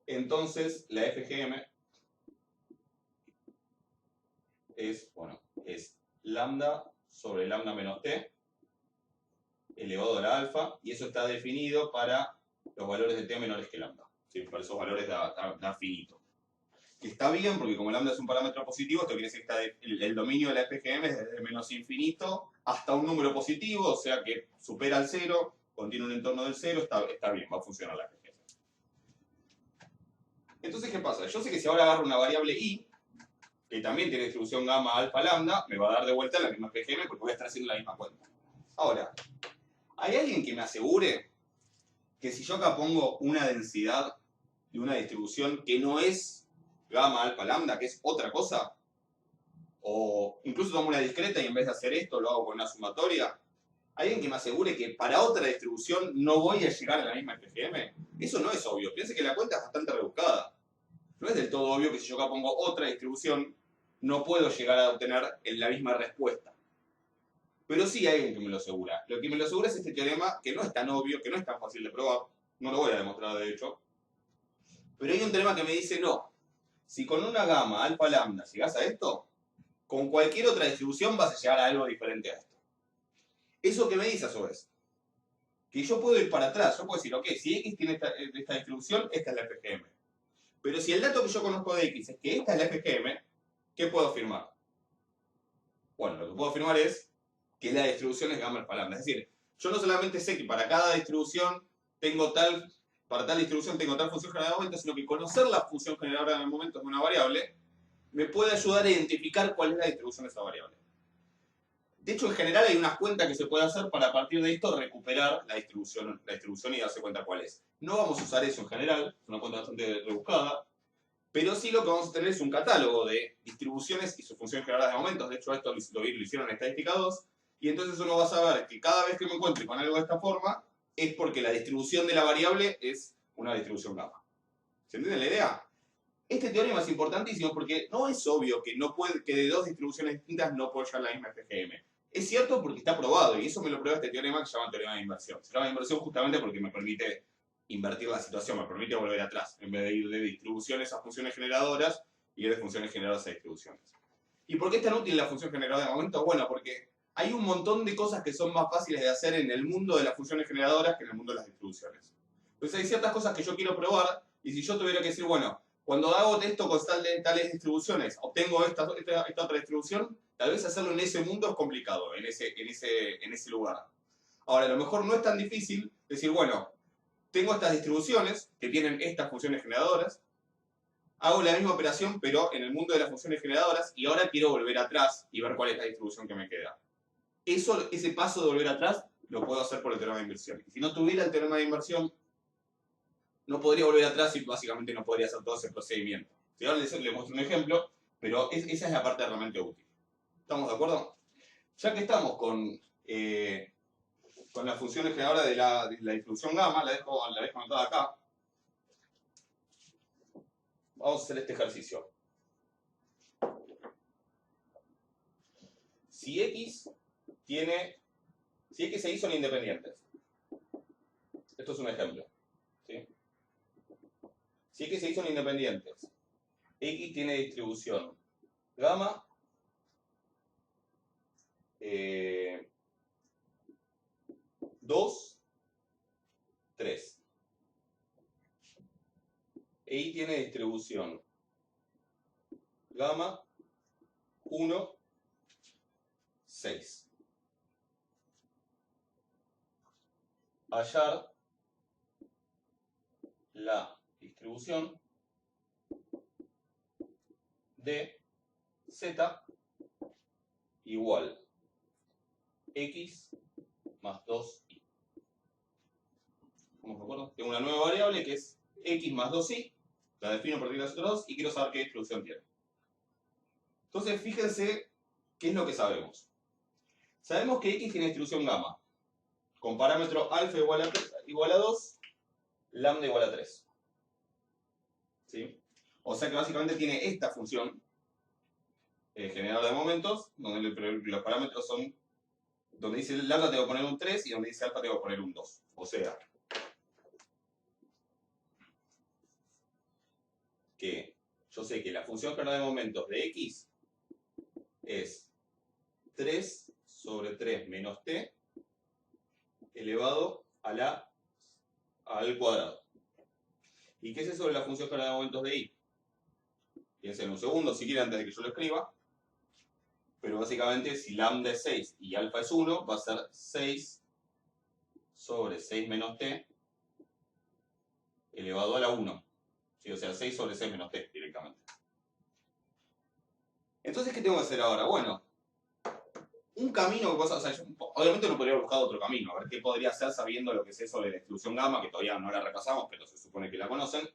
Entonces, la FGM es lambda sobre lambda menos t elevado a la alfa, y eso está definido para los valores de t menores que lambda. ¿Sí? Para esos valores da finito. Que está bien, porque como lambda es un parámetro positivo, esto quiere decir que el dominio de la FGM es desde menos infinito hasta un número positivo, o sea que supera el cero, contiene un entorno del cero, está bien, va a funcionar la FGM. Entonces, ¿qué pasa? Yo sé que si ahora agarro una variable i, que también tiene distribución gamma, alfa, lambda, me va a dar de vuelta la misma FGM porque voy a estar haciendo la misma cuenta. Ahora, ¿hay alguien que me asegure que si yo acá pongo una densidad de una distribución que no es gamma, alfa, lambda, que es otra cosa, o incluso tomo una discreta y en vez de hacer esto lo hago con una sumatoria, ¿hay alguien que me asegure que para otra distribución no voy a llegar a la misma FGM? Eso no es obvio. Piense que la cuenta es bastante rebuscada. No es del todo obvio que si yo acá pongo otra distribución no puedo llegar a obtener la misma respuesta. Pero sí hay alguien que me lo asegura. Lo que me lo asegura es este teorema que no es tan obvio, que no es tan fácil de probar. No lo voy a demostrar de hecho. Pero hay un teorema que me dice no. Si con una gamma, alfa, lambda, llegas a esto, con cualquier otra distribución vas a llegar a algo diferente a esto. ¿Eso qué me dice a su vez? Que yo puedo ir para atrás. Yo puedo decir, ok, si X tiene esta distribución, esta es la FGM. Pero si el dato que yo conozco de X es que esta es la FGM, ¿qué puedo afirmar? Bueno, lo que puedo afirmar es que la distribución es gamma alfa lambda. Es decir, yo no solamente sé que para cada distribución para tal distribución tengo tal función generadora de momento, sino que conocer la función generadora de momento de una variable me puede ayudar a identificar cuál es la distribución de esa variable. De hecho, en general hay unas cuentas que se puede hacer para a partir de esto recuperar la distribución y darse cuenta cuál es. No vamos a usar eso en general, es una cuenta bastante rebuscada, pero sí lo que vamos a tener es un catálogo de distribuciones y sus funciones generadas de momentos. De hecho, esto lo hicieron en Estadística 2, y entonces uno va a saber que cada vez que me encuentre con algo de esta forma, es porque la distribución de la variable es una distribución gamma. ¿Se entiende la idea? Este teorema es importantísimo porque no es obvio que de dos distribuciones distintas no puedo llegar a la misma FGM. Es cierto porque está probado, y eso me lo prueba este teorema que se llama teorema de inversión. Se llama inversión justamente porque me permite invertir la situación, me permite volver atrás, en vez de ir de distribuciones a funciones generadoras, ir de funciones generadoras a distribuciones. ¿Y por qué es tan útil la función generadora de momento? Bueno, porque hay un montón de cosas que son más fáciles de hacer en el mundo de las funciones generadoras que en el mundo de las distribuciones. Entonces hay ciertas cosas que yo quiero probar, y si yo tuviera que decir, bueno, cuando hago esto con tales distribuciones, obtengo esta otra distribución, tal vez hacerlo en ese mundo es complicado, en ese lugar. Ahora, a lo mejor no es tan difícil decir, bueno, tengo estas distribuciones que tienen estas funciones generadoras, hago la misma operación, pero en el mundo de las funciones generadoras, y ahora quiero volver atrás y ver cuál es la distribución que me queda. Ese paso de volver atrás lo puedo hacer por el teorema de inversión. Y si no tuviera el teorema de inversión, no podría volver atrás y básicamente no podría hacer todo ese procedimiento. Si ahora les muestro un ejemplo, pero esa es la parte realmente útil. ¿Estamos de acuerdo? Ya que estamos con las funciones generadoras de la distribución gamma, la dejo anotada acá. Vamos a hacer este ejercicio. Si X e Y son independientes, esto es un ejemplo, ¿sí? Si X e Y son independientes, X tiene distribución gamma, 2, 3. Y tiene distribución gamma, 1, 6. Hallar la distribución de z igual x más 2i. ¿Cómo me acuerdo? Tengo una nueva variable que es x más 2i, la defino a partir de los otros dos y quiero saber qué distribución tiene. Entonces, fíjense qué es lo que sabemos. Sabemos que x tiene distribución gamma, con parámetro alfa igual a 2, lambda igual a 3. ¿Sí? O sea que básicamente tiene esta función, generador de momentos, donde los parámetros son, donde dice lambda tengo que poner un 3 y donde dice alfa tengo que poner un 2. O sea, que yo sé que la función generadora de momentos de x es 3 sobre 3 menos t elevado al cuadrado. ¿Y qué es eso de la función generadora de momentos de y? Piensen un segundo si quieren antes de que yo lo escriba. Pero básicamente si lambda es 6 y alfa es 1, va a ser 6 sobre 6 menos t elevado a la 1. ¿Sí? O sea, 6 sobre 6 menos t directamente. Entonces, ¿qué tengo que hacer ahora? Bueno, un camino que pasa, o sea, yo, obviamente no podría haber buscado otro camino, a ver qué podría hacer sabiendo lo que sé sobre la distribución gamma, que todavía no la repasamos, pero se supone que la conocen.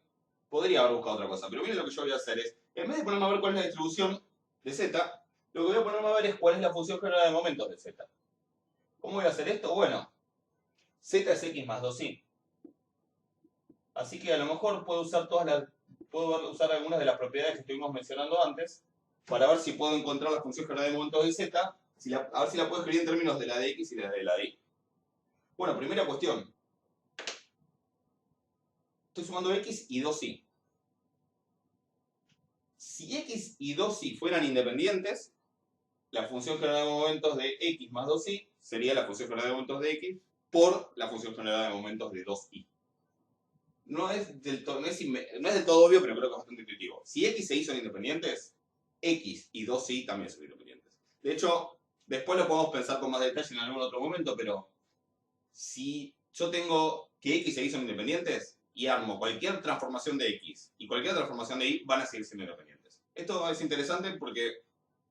Podría haber buscado otra cosa, pero miren lo que yo voy a hacer es, en vez de ponerme a ver cuál es la distribución de z, lo que voy a ponerme a ver es cuál es la función generada de momentos de z. ¿Cómo voy a hacer esto? Bueno, z es x más 2i. Así que a lo mejor puedo usar algunas de las propiedades que estuvimos mencionando antes para ver si puedo encontrar la función generada de momentos de z, a ver si la puedo escribir en términos de la de x y de la de y. Bueno, primera cuestión. Estoy sumando x y 2y. Si x y 2y fueran independientes, la función generada de momentos de x más 2y sería la función generada de momentos de x por la función generada de momentos de 2y. No es del todo obvio, pero creo que es bastante intuitivo. Si x e y son independientes, x y 2y también son independientes. De hecho, después lo podemos pensar con más detalle en algún otro momento, pero si yo tengo que x e y son independientes y armo cualquier transformación de x y cualquier transformación de y, van a seguir siendo independientes. Esto es interesante porque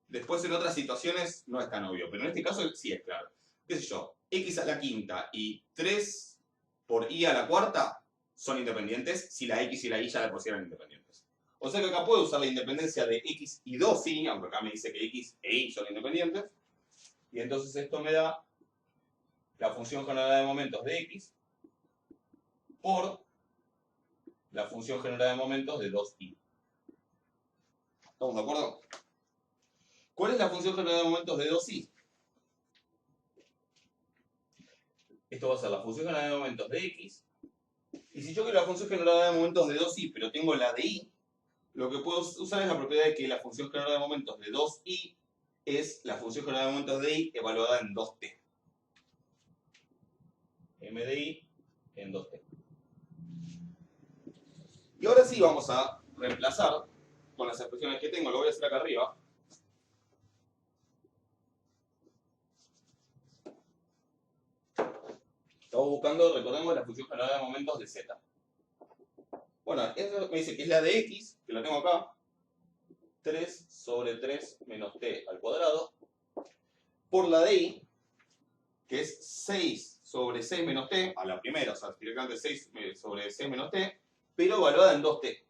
después en otras situaciones no es tan obvio, pero en este caso sí es claro. ¿Qué sé yo? X a la quinta y 3 por y a la cuarta son independientes si la x y la y ya de por sí eran independientes. O sea que acá puedo usar la independencia de x y 2y, aunque acá me dice que x e y son independientes. Y entonces esto me da la función generada de momentos de x por la función generada de momentos de 2y. ¿Estamos de acuerdo? ¿Cuál es la función generada de momentos de 2y? Esto va a ser la función generada de momentos de x. Y si yo quiero la función generada de momentos de 2y, pero tengo la de y, lo que puedo usar es la propiedad de que la función generada de momentos de 2y es la función generada de momentos de y evaluada en 2t. M de y en 2t. Y ahora sí vamos a reemplazar con las expresiones que tengo. Lo voy a hacer acá arriba. Estamos buscando, recordemos, la función generada de momentos de z. Bueno, esto me dice que es la de x, que la tengo acá, 3 sobre 3 menos t al cuadrado, por la de y, que es 6 sobre 6 menos t, a la primera, o sea, directamente 6 sobre 6 menos t, pero evaluada en 2t.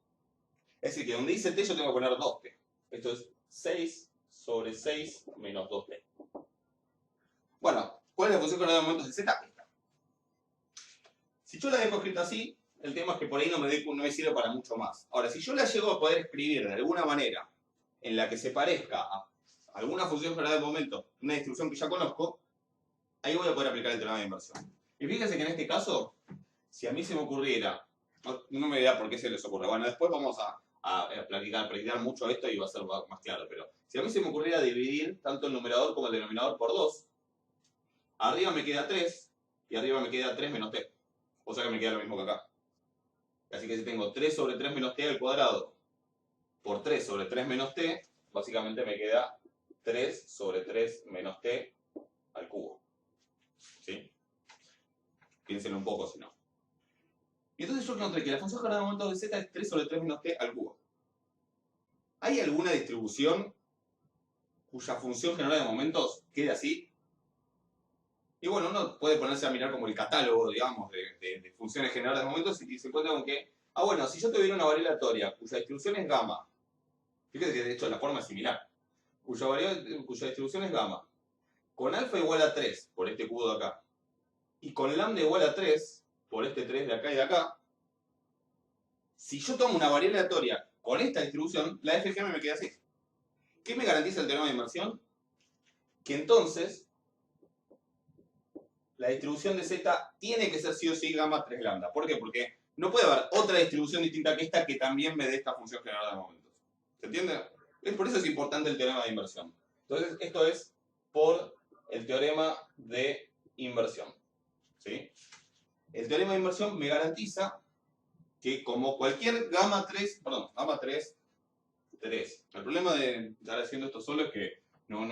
Es decir, que donde dice t yo tengo que poner 2t. Esto es 6 sobre 6 menos 2t. Bueno, ¿cuál es la función generada de momentos de z? Esta. Si yo la dejo escrita así, el tema es que por ahí no me sirve para mucho más. Ahora, si yo la llego a poder escribir de alguna manera en la que se parezca a alguna función generada de momentos, una distribución que ya conozco, ahí voy a poder aplicar el teorema de inversión. Y fíjense que en este caso, si a mí se me ocurriera, no me dirá por qué se les ocurre, bueno, después vamos a practicar mucho esto y va a ser más claro, pero si a mí se me ocurriera dividir tanto el numerador como el denominador por 2, arriba me queda 3 y arriba me queda 3 menos t. O sea que me queda lo mismo que acá. Así que si tengo 3 sobre 3 menos t al cuadrado por 3 sobre 3 menos t, básicamente me queda 3 sobre 3 menos t al cubo. ¿Sí? Piénsenlo un poco si no. Y entonces yo encontré que la función general de momentos de z es 3 sobre 3 menos t al cubo. ¿Hay alguna distribución cuya función general de momentos quede así? Y bueno, uno puede ponerse a mirar como el catálogo, digamos, de funciones generales de momentos y se encuentra con que, bueno, si yo tuviera una variable aleatoria cuya distribución es gamma, fíjate que de hecho la forma es similar, cuya distribución es gamma, con alfa igual a 3 por este cubo de acá, y con lambda igual a 3 por este 3 de acá y de acá, si yo tomo una variable aleatoria con esta distribución, la FGM me queda así. ¿Qué me garantiza el teorema de inversión? Que entonces la distribución de z tiene que ser sí o sí gamma 3 lambda. ¿Por qué? Porque no puede haber otra distribución distinta que esta que también me dé esta función general de momentos. ¿Se entiende? Por eso es importante el teorema de inversión. Entonces, esto es por el teorema de inversión. ¿Sí? El teorema de inversión me garantiza que como cualquier gamma 3, 3. El problema de estar haciendo esto solo es que no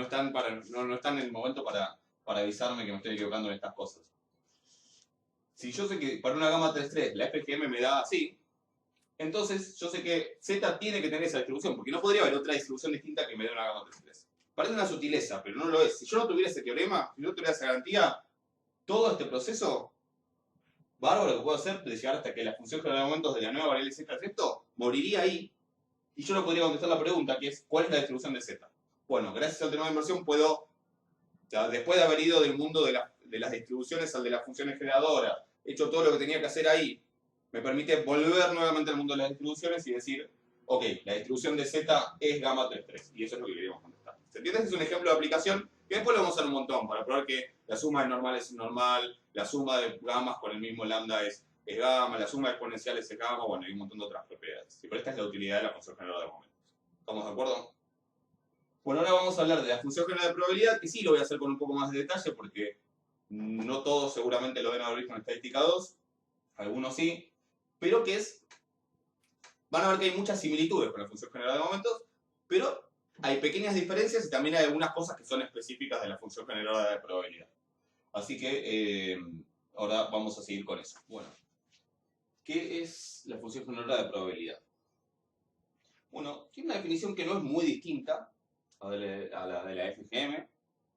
están en el momento para avisarme que me estoy equivocando en estas cosas. Si yo sé que para una gama 3,3 la FGM me da así, entonces yo sé que Z tiene que tener esa distribución, porque no podría haber otra distribución distinta que me dé una gama 3,3. Parece una sutileza, pero no lo es. Si yo no tuviera ese teorema, si no tuviera esa garantía, todo este proceso bárbaro que puedo hacer de llegar hasta que la función general de momentos de la nueva variable Z es esto, moriría ahí, y yo no podría contestar la pregunta, que es ¿cuál es la distribución de Z? Bueno, gracias al teorema de inversión puedo, después de haber ido del mundo de las distribuciones al de las funciones generadoras, hecho todo lo que tenía que hacer ahí, me permite volver nuevamente al mundo de las distribuciones y decir, ok, la distribución de Z es gamma 3,3, y eso es lo que queríamos contestar. ¿Se entiende? Este es un ejemplo de aplicación que después lo vamos a usar un montón para probar que la suma de normal es normal, la suma de gamas con el mismo lambda es gamma, la suma de exponenciales es gamma, bueno, hay un montón de otras propiedades. Pero esta es la utilidad de la función general de momentos. ¿Estamos de acuerdo? Bueno, ahora vamos a hablar de la función general de probabilidad, que sí lo voy a hacer con un poco más de detalle porque no todos seguramente lo deben haber visto en estadística 2, algunos sí, pero que es, van a ver que hay muchas similitudes con la función general de momentos, pero hay pequeñas diferencias y también hay algunas cosas que son específicas de la función general de probabilidad. Así que ahora vamos a seguir con eso. Bueno, ¿qué es la función general de probabilidad? Bueno, tiene una definición que no es muy distinta a la de la FGM,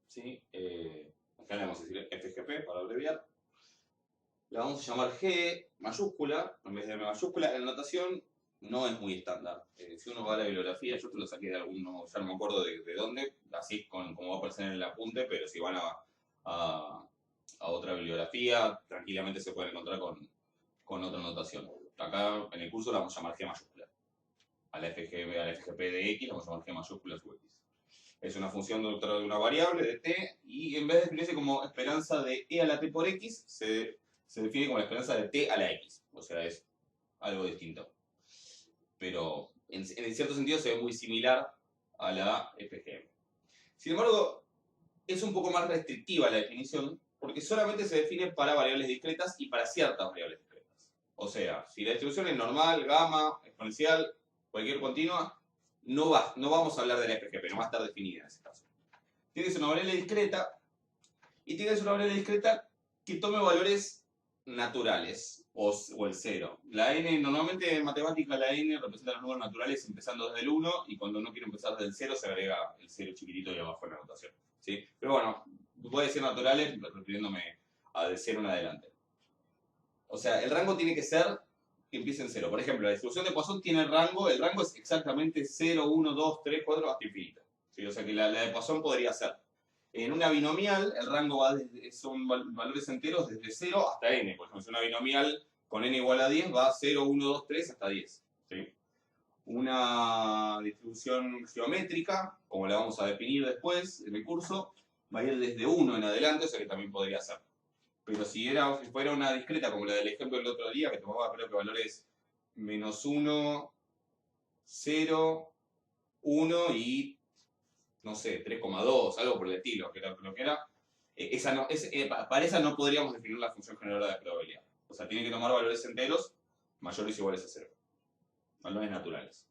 ¿sí? Acá le vamos a decir FGP para abreviar. La vamos a llamar G mayúscula, en vez de M mayúscula. En la notación no es muy estándar. Si uno va a la bibliografía, yo te lo saqué de alguno, ya no me acuerdo de dónde, así como va a aparecer en el apunte, pero si van a otra bibliografía, tranquilamente se pueden encontrar con otra notación. Acá en el curso la vamos a llamar G mayúscula. A la FGP de X la vamos a llamar G mayúscula sub X. Es una función de una variable de t y en vez de definirse como esperanza de e a la t por x, se define como la esperanza de t a la x. O sea, es algo distinto. Pero en cierto sentido se ve muy similar a la FGM. Sin embargo, es un poco más restrictiva la definición porque solamente se define para variables discretas y para ciertas variables discretas. O sea, si la distribución es normal, gamma, exponencial, cualquier continua, no vamos a hablar de la FGP, no va a estar definida en ese caso. Tienes una variable discreta y tienes una variable discreta que tome valores naturales o el 0. La n, normalmente en matemática la n representa los números naturales empezando desde el 1 y cuando no quiero empezar desde el 0 se agrega el 0 chiquitito y abajo en la notación. ¿Sí? Pero bueno, puede ser naturales refiriéndome a del 0 en adelante. O sea, el rango tiene que ser que empiece en 0. Por ejemplo, la distribución de Poisson tiene el rango es exactamente 0, 1, 2, 3, 4 hasta infinito. ¿Sí? O sea que la de Poisson podría ser. En una binomial, el rango son valores enteros desde 0 hasta n. Por ejemplo, si una binomial con n igual a 10 va 0, 1, 2, 3 hasta 10. ¿Sí? Una distribución geométrica, como la vamos a definir después en el curso, va a ir desde 1 en adelante, o sea que también podría ser. Pero si fuera una discreta, como la del ejemplo del otro día, que tomaba creo que valores -1, 0, 1 y no sé, 3,2, algo por el estilo, que era lo que era, para esa no podríamos definir la función generadora de probabilidad. O sea, tiene que tomar valores enteros mayores o iguales a 0. Valores naturales.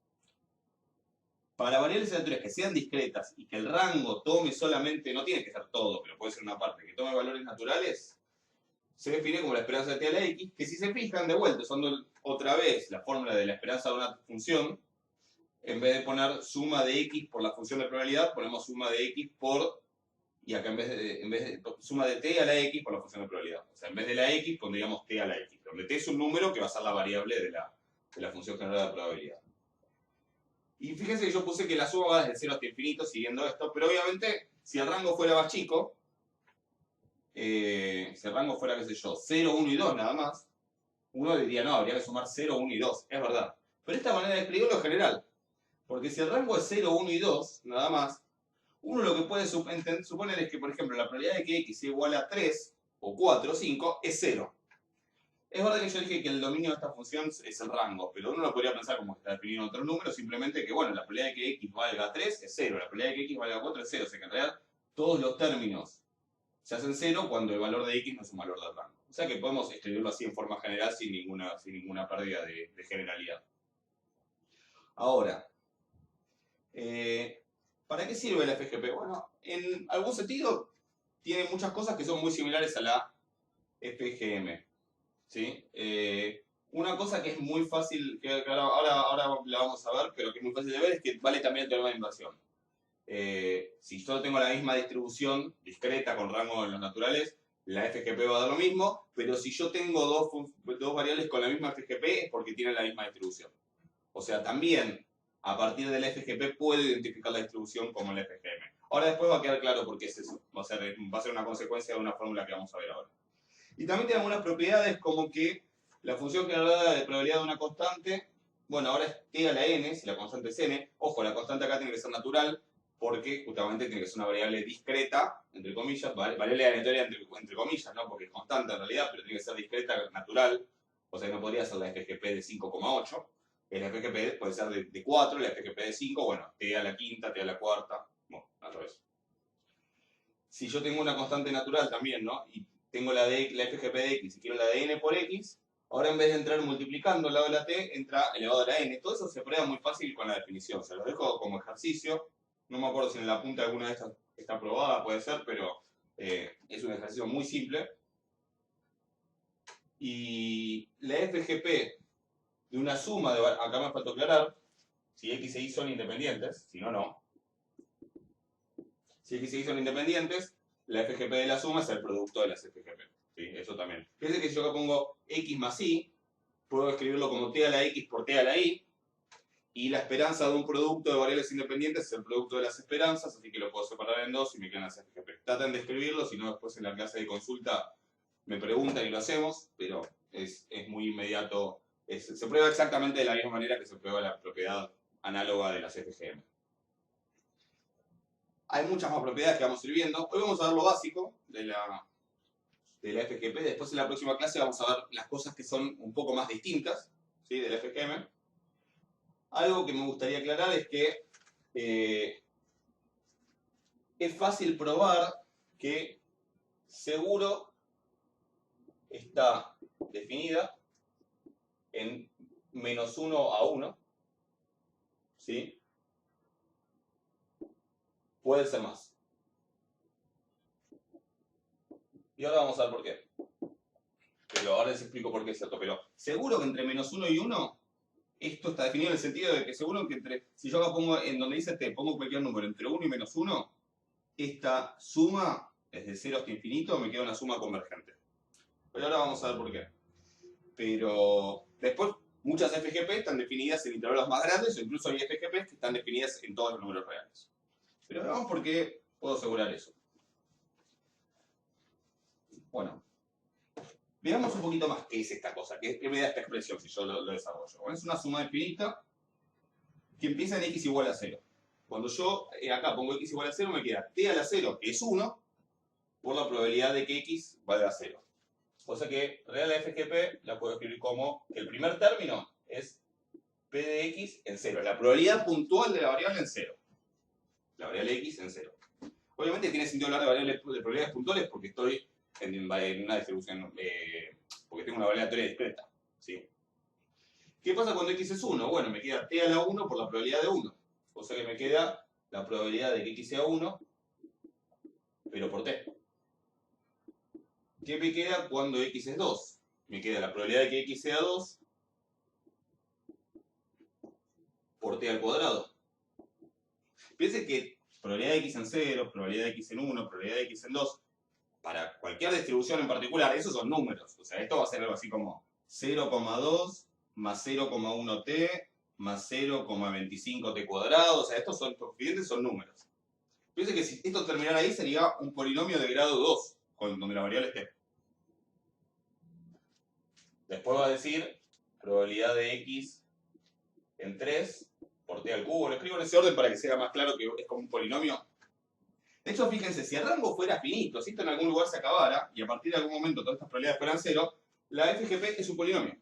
Para variables aleatorias que sean discretas y que el rango tome solamente, no tiene que ser todo, pero puede ser una parte, que tome valores naturales, se define como la esperanza de t a la x, que si se fijan de vuelta, usando otra vez la fórmula de la esperanza de una función, en vez de poner suma de x por la función de probabilidad, ponemos suma de x por, y acá en vez de suma de t a la x por la función de probabilidad. O sea, en vez de la x pondríamos t a la x, donde t es un número que va a ser la variable de la función generada de probabilidad. Y fíjense que yo puse que la suma va desde 0 hasta infinito siguiendo esto, pero obviamente si el rango fuera más chico, si el rango fuera, qué sé yo, 0, 1 y 2 nada más, uno diría, no, habría que sumar 0, 1 y 2, es verdad. Pero esta manera de escribirlo es general, porque si el rango es 0, 1 y 2, nada más, uno lo que puede suponer es que, por ejemplo, la probabilidad de que x sea igual a 3, o 4, o 5, es 0. Es verdad que yo dije que el dominio de esta función es el rango, pero uno lo podría pensar como que está definido en otro número, simplemente que, bueno, la probabilidad de que x valga 3 es 0, la probabilidad de que x valga 4 es 0, o sea que en realidad todos los términos se hacen 0 cuando el valor de x no es un valor del rango. O sea que podemos escribirlo así en forma general sin ninguna pérdida de generalidad. Ahora, ¿para qué sirve la FGP? Bueno, en algún sentido tiene muchas cosas que son muy similares a la FGM. ¿Sí? Una cosa que es muy fácil, que ahora la vamos a ver, pero que es muy fácil de ver, es que vale también el teorema de inversión. Si yo tengo la misma distribución discreta con rango en los naturales, la FGP va a dar lo mismo, pero si yo tengo dos variables con la misma FGP es porque tienen la misma distribución. O sea, también a partir de la FGP puedo identificar la distribución como la FGM. Ahora después va a quedar claro por qué es eso. Va a ser una consecuencia de una fórmula que vamos a ver ahora. Y también tiene algunas propiedades como que la función generada de probabilidad de una constante, bueno, ahora es t a la n, si la constante es n. Ojo, la constante acá tiene que ser natural, porque justamente tiene que ser una variable discreta, entre comillas, variable aleatoria entre comillas, ¿no? Porque es constante en realidad, pero tiene que ser discreta, natural. O sea, no podría ser la FGP de 5,8. La FGP puede ser de 4, la FGP de 5, bueno, t a la quinta, t a la cuarta, bueno, al revés. Si yo tengo una constante natural también, ¿no? Y tengo la FGP de x y quiero la de n por x, ahora en vez de entrar multiplicando al lado de la t, entra elevado a la n. Todo eso se prueba muy fácil con la definición. Se los dejo como ejercicio. No me acuerdo si en la punta alguna de estas está probada, puede ser, pero es un ejercicio muy simple. Y la FGP de una suma, acá me falta aclarar, si x e y son independientes, si no, no. Si x y y son independientes, la FGP de la suma es el producto de las FGP. ¿Sí? Eso también. Fíjense que si yo acá pongo x más y, puedo escribirlo como t a la x por t a la y, y la esperanza de un producto de variables independientes es el producto de las esperanzas, así que lo puedo separar en dos y me quedan las FGP. Traten de escribirlo, si no después en la clase de consulta me preguntan y lo hacemos, pero es muy inmediato. Se prueba exactamente de la misma manera que se prueba la propiedad análoga de las FGM. Hay muchas más propiedades que vamos a ir viendo. Hoy vamos a ver lo básico de la FGP. Después en la próxima clase vamos a ver las cosas que son un poco más distintas, ¿sí? De la FGM. Algo que me gustaría aclarar es que es fácil probar que seguro está definida en menos 1 a 1, ¿sí? Puede ser más. Y ahora vamos a ver por qué. Pero ahora les explico por qué es cierto. Pero seguro que entre menos 1 y 1, esto está definido en el sentido de que seguro que si yo acá pongo, en donde dice t, pongo cualquier número entre 1 y menos 1, esta suma, desde 0 hasta infinito, me queda una suma convergente. Pero ahora vamos a ver por qué. Pero después, muchas FGP están definidas en intervalos más grandes, o incluso hay FGP que están definidas en todos los números reales. Pero ahora vamos por qué puedo asegurar eso. Bueno, veamos un poquito más qué es esta cosa, qué me da esta expresión si yo lo desarrollo. Bueno, es una suma infinita que empieza en x igual a 0. Cuando yo acá pongo x igual a 0, me queda t a la 0, que es 1, por la probabilidad de que x valga 0. O sea que real FGP la puedo escribir como que el primer término es p de x en 0. La probabilidad puntual de la variable en 0. La variable x en 0. Obviamente tiene sentido hablar de probabilidades puntuales porque estoy en una distribución, porque tengo una variable aleatoria discreta. ¿Sí? ¿Qué pasa cuando x es 1? Bueno, me queda t a la 1 por la probabilidad de 1. O sea que me queda la probabilidad de que x sea 1, pero por t. ¿Qué me queda cuando x es 2? Me queda la probabilidad de que x sea 2 por t al cuadrado. Piensen que probabilidad de x en 0, probabilidad de x en 1, probabilidad de x en 2, para cualquier distribución en particular, esos son números. O sea, esto va a ser algo así como 0,2 más 0,1t más 0,25t cuadrado. O sea, estos coeficientes son números. Piensen que si esto terminara ahí sería un polinomio de grado 2, donde la variable es t. Después va a decir probabilidad de x en 3 por t al cubo. Lo escribo en ese orden para que sea más claro que es como un polinomio. De hecho, fíjense, si el rango fuera finito, si esto en algún lugar se acabara, y a partir de algún momento todas estas probabilidades fueran 0, la FGP es un polinomio.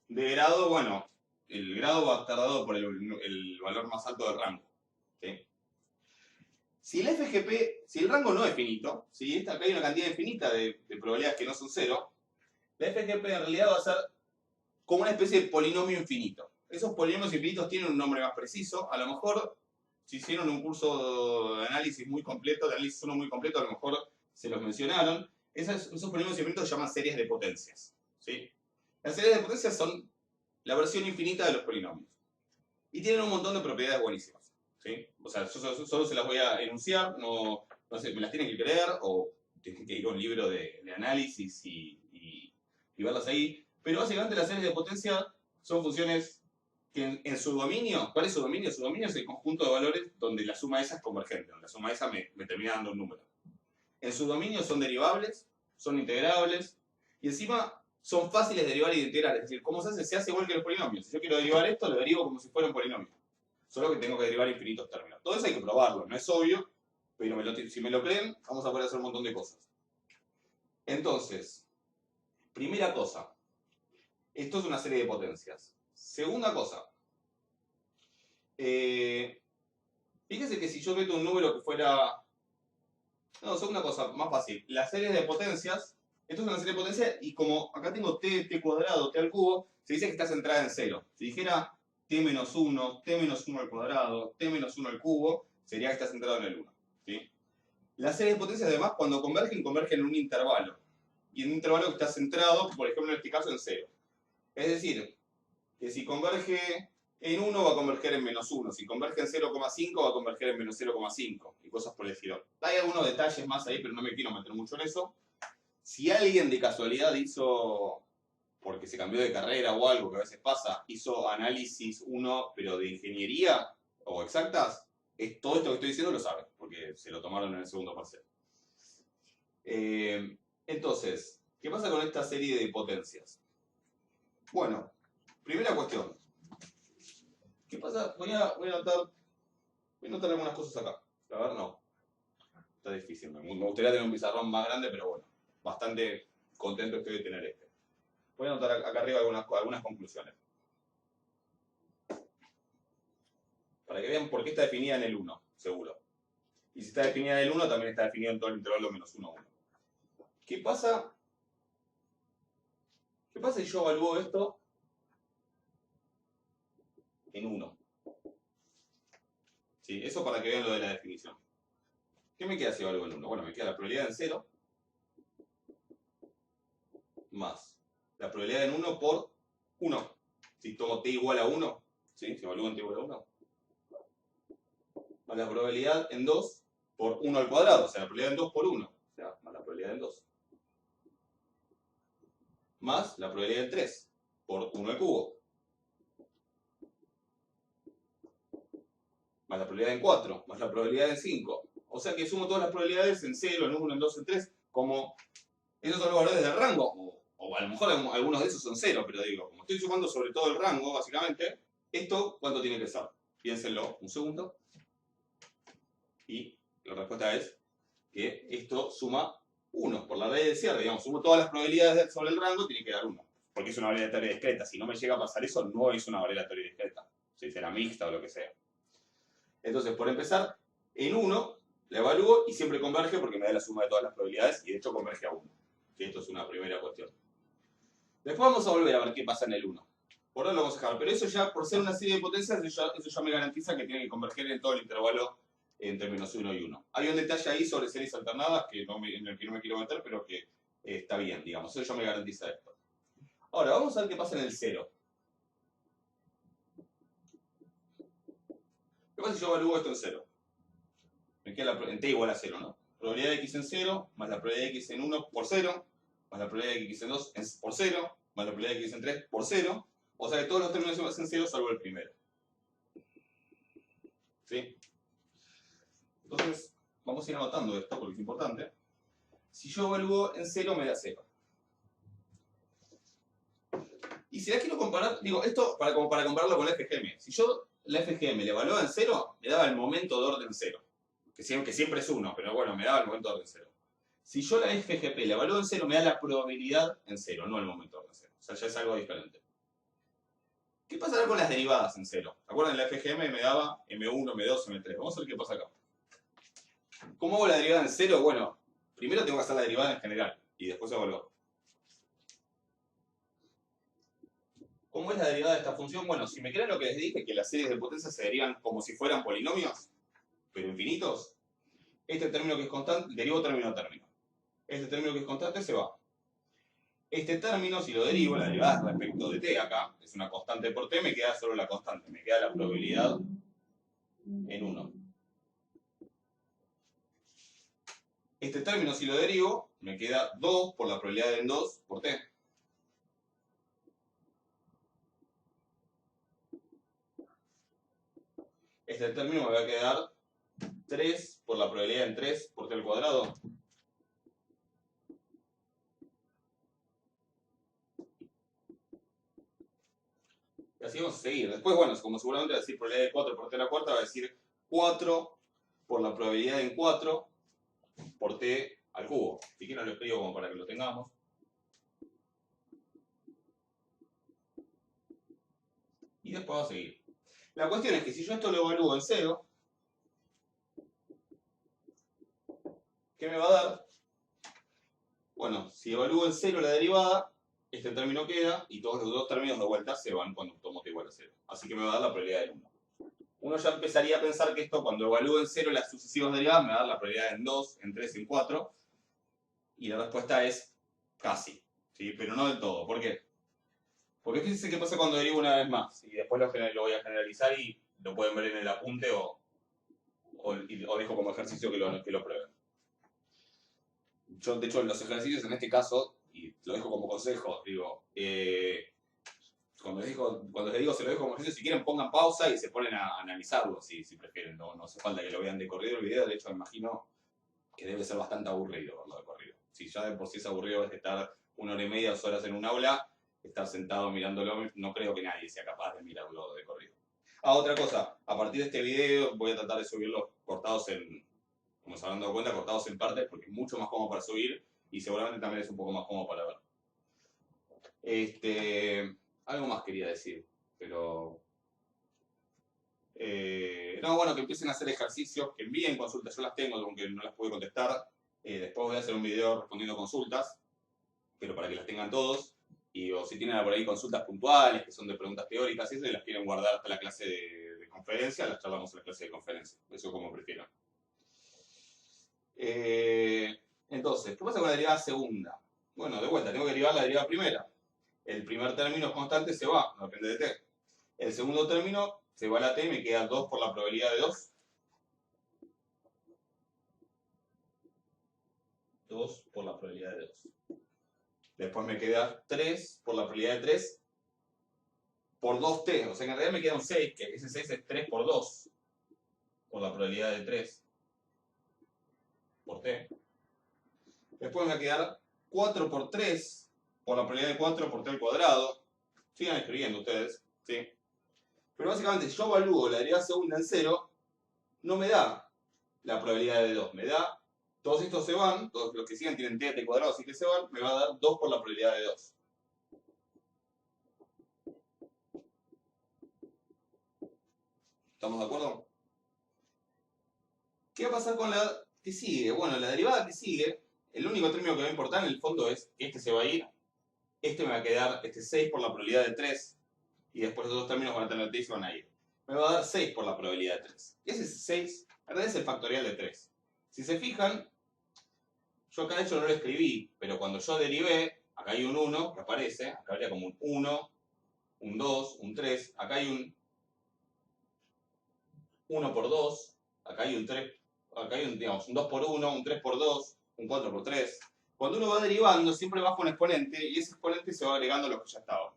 De grado, bueno, el grado va a estar dado por el valor más alto del rango. ¿Sí? Si el FGP, si el rango no es finito, si acá hay una cantidad infinita de probabilidades que no son 0, la FGP en realidad va a ser como una especie de polinomio infinito. Esos polinomios infinitos tienen un nombre más preciso. A lo mejor, si hicieron un curso de análisis muy completo, de análisis 1 muy completo, a lo mejor se los mencionaron. Esos polinomios infinitos se llaman series de potencias. ¿Sí? Las series de potencias son la versión infinita de los polinomios. Y tienen un montón de propiedades buenísimas. ¿Sí? O sea, yo solo se las voy a enunciar, no sé, me las tienen que creer o tienen que ir a un libro de análisis y verlas ahí. Pero básicamente las series de potencia son funciones que en su dominio, ¿cuál es su dominio? Su dominio es el conjunto de valores donde la suma de esa es convergente, donde la suma de esa me termina dando un número. En su dominio son derivables, son integrables, y encima son fáciles de derivar y de integrar. Es decir, ¿cómo se hace? Se hace igual que los polinomios. Si yo quiero derivar esto, lo derivo como si fuera un polinomio. Solo que tengo que derivar infinitos términos. Todo eso hay que probarlo, no es obvio, pero si me lo creen, vamos a poder hacer un montón de cosas. Entonces, primera cosa, esto es una serie de potencias. Segunda cosa, fíjese que si yo meto un número que fuera... No, segunda cosa, más fácil. Las series de potencias, esto es una serie de potencias y como acá tengo t cuadrado, t al cubo, se dice que está centrada en 0. Si dijera t menos 1, t menos 1 al cuadrado, t menos 1 al cubo, sería que está centrado en el 1. ¿Sí? Las series de potencias además cuando convergen en un intervalo. Y en un intervalo que está centrado, por ejemplo en este caso, en 0. Es decir, que si converge en 1 va a converger en menos 1, si converge en 0,5 va a converger en menos 0,5 y cosas por el estilo. Hay algunos detalles más ahí, pero no me quiero meter mucho en eso. Si alguien de casualidad hizo, porque se cambió de carrera o algo que a veces pasa, hizo análisis 1 pero de ingeniería o exactas, todo esto que estoy diciendo lo sabe, porque se lo tomaron en el segundo parcial. Entonces, ¿qué pasa con esta serie de potencias? Bueno, primera cuestión. ¿Qué pasa? Voy a anotar algunas cosas acá. A ver, no. Está difícil. Me gustaría tener un pizarrón más grande, pero bueno. Bastante contento estoy de tener este. Voy a anotar acá arriba algunas conclusiones. Para que vean por qué está definida en el 1, seguro. Y si está definida en el 1, también está definida en todo el intervalo menos 1, 1. ¿Qué pasa? ¿Qué pasa si yo evalúo esto en 1? ¿Sí? Eso para que vean lo de la definición. ¿Qué me queda si evalúo en 1? Bueno, me queda la probabilidad en 0 más la probabilidad en 1 por 1. Si tomo t igual a 1, ¿sí? Si evalúo en t igual a 1, más la probabilidad en 2 por 1 al cuadrado, o sea, la probabilidad en 2 por 1, o sea, más la probabilidad en 2. Más la probabilidad en 3 por 1 al cubo. Más la probabilidad en 4, más la probabilidad en 5. O sea que sumo todas las probabilidades en 0, en 1, en 2, en 3, como esos son los valores del rango, o a lo mejor algunos de esos son 0, pero digo, como estoy sumando sobre todo el rango, básicamente, ¿esto cuánto tiene que ser? Piénsenlo un segundo. Y la respuesta es que esto suma 1. Por la ley del cierre, digamos, sumo todas las probabilidades sobre el rango, tiene que dar 1. Porque es una variable aleatoria discreta. Si no me llega a pasar eso, no es una variable aleatoria discreta. Si será mixta o lo que sea. Entonces, por empezar, en 1 la evalúo y siempre converge porque me da la suma de todas las probabilidades y de hecho converge a 1. ¿Sí? Esto es una primera cuestión. Después vamos a volver a ver qué pasa en el 1. Por ahora lo vamos a dejar. Pero eso ya, por ser una serie de potencias, eso ya me garantiza que tiene que converger en todo el intervalo entre -1 y 1. Hay un detalle ahí sobre series alternadas en el que no me quiero meter, pero que está bien, digamos. Eso ya me garantiza esto. Ahora, vamos a ver qué pasa en el 0. ¿Qué pasa si yo evalúo esto en 0? Me queda en t igual a 0, ¿no? Probabilidad de x en 0, más la probabilidad de x en 1 por 0, más la probabilidad de x en 2 por 0, más la probabilidad de x en 3 por 0. O sea que todos los términos son en 0 salvo el primero. ¿Sí? Entonces, vamos a ir anotando esto porque es importante. Si yo evalúo en 0, me da 0. Y si la quiero comparar, digo, esto para compararlo con la FGM. Si yo la FGM le evaluaba en 0, me daba el momento de orden 0. Que siempre es 1, pero bueno, me daba el momento de orden 0. Si yo la FGP le evalúo en 0, me da la probabilidad en 0, no el momento de orden 0. O sea, ya es algo diferente. ¿Qué pasará con las derivadas en 0? ¿Se acuerdan? La FGM me daba M1, M2, M3. Vamos a ver qué pasa acá. ¿Cómo hago la derivada en 0? Bueno, primero tengo que hacer la derivada en general y después evaluar. ¿Cómo es la derivada de esta función? Bueno, si me creen lo que les dije, que las series de potencias se derivan como si fueran polinomios, pero infinitos, este término que es constante, derivo término a término. Este término que es constante se va. Este término, si lo derivo, la derivada respecto de t acá, es una constante por t, me queda solo la constante, me queda la probabilidad en 1. Este término, si lo derivo, me queda 2 por la probabilidad en 2 por t. Este término me va a quedar 3 por la probabilidad en 3 por t al cuadrado. Y así vamos a seguir. Después, bueno, como seguramente va a decir probabilidad de 4 por t a la cuarta, va a decir 4 por la probabilidad en 4 por t al cubo. Si quieren lo escribo como para que lo tengamos. Y después va a seguir. La cuestión es que si yo esto lo evalúo en 0, ¿qué me va a dar? Bueno, si evalúo en 0 la derivada, este término queda y todos los dos términos de vuelta se van cuando tomo t igual a 0. Así que me va a dar la probabilidad de 1. Uno ya empezaría a pensar que esto, cuando evalúo en 0 las sucesivas derivadas, me va a dar la probabilidad en 2, en 3, en 4. Y la respuesta es casi. ¿Sí? Pero no del todo. ¿Por qué? Porque fíjense qué pasa cuando derivo una vez más. Y después lo voy a generalizar y lo pueden ver en el apunte o dejo como ejercicio que lo prueben. Yo, de hecho, en los ejercicios, en este caso, y lo dejo como consejo, digo, cuando les digo se lo dejo como ejercicio, si quieren pongan pausa y se ponen a analizarlo, si prefieren. No hace falta que lo vean de corrido el video, de hecho, me imagino que debe ser bastante aburrido verlo de corrido. Si ya de por sí es aburrido es estar 1 hora y media, 2 horas en un aula, estar sentado mirándolo, no creo que nadie sea capaz de mirarlo de corrido. Otra cosa, a partir de este video voy a tratar de subirlos cortados como se habrán dado cuenta, cortados en partes, porque es mucho más cómodo para subir y seguramente también es un poco más cómodo para ver. Algo más quería decir, pero... no, bueno, que empiecen a hacer ejercicios, que envíen consultas, yo las tengo, aunque no las pude contestar. Después voy a hacer un video respondiendo consultas, pero para que las tengan todos. O si tienen por ahí consultas puntuales, que son de preguntas teóricas y eso, y las quieren guardar hasta la clase de conferencia, las charlamos en la clase de conferencia. Eso como prefieran. Entonces, ¿qué pasa con la derivada segunda? Bueno, de vuelta, tengo que derivar la derivada primera. El primer término constante se va, no depende de t. El segundo término se va a la t y me queda 2 por la probabilidad de 2. 2 por la probabilidad de 2. Después me queda 3 por la probabilidad de 3 por 2t. O sea que en realidad me queda un 6, que ese 6 es 3 por 2 por la probabilidad de 3 por t. Después me va a quedar 4 por 3 por la probabilidad de 4 por t al cuadrado. Sigan escribiendo ustedes, ¿sí? Pero básicamente, si yo evalúo la derivada segunda en 0, no me da la probabilidad de 2. Me da, todos estos se van, todos los que sigan tienen t al cuadrado, así que se van, me va a dar 2 por la probabilidad de 2. ¿Estamos de acuerdo? ¿Qué va a pasar con la que sigue? Bueno, la derivada que sigue, el único término que va a importar en el fondo es que este se va a ir, este me va a quedar 6 por la probabilidad de 3, y después los dos términos van a tener t y se van a ir. Me va a dar 6 por la probabilidad de 3. Ese 6, en realidad es el factorial de 3. Si se fijan, yo acá de hecho no lo escribí, pero cuando yo derivé, acá hay un 1 que aparece, acá habría como un 1, un 2, un 3, acá hay un 1 por 2, acá hay un 3, acá hay un, digamos, un 2 por 1, un 3 por 2, un 4 por 3. Cuando uno va derivando, siempre baja un exponente y ese exponente se va agregando a lo que ya estaba.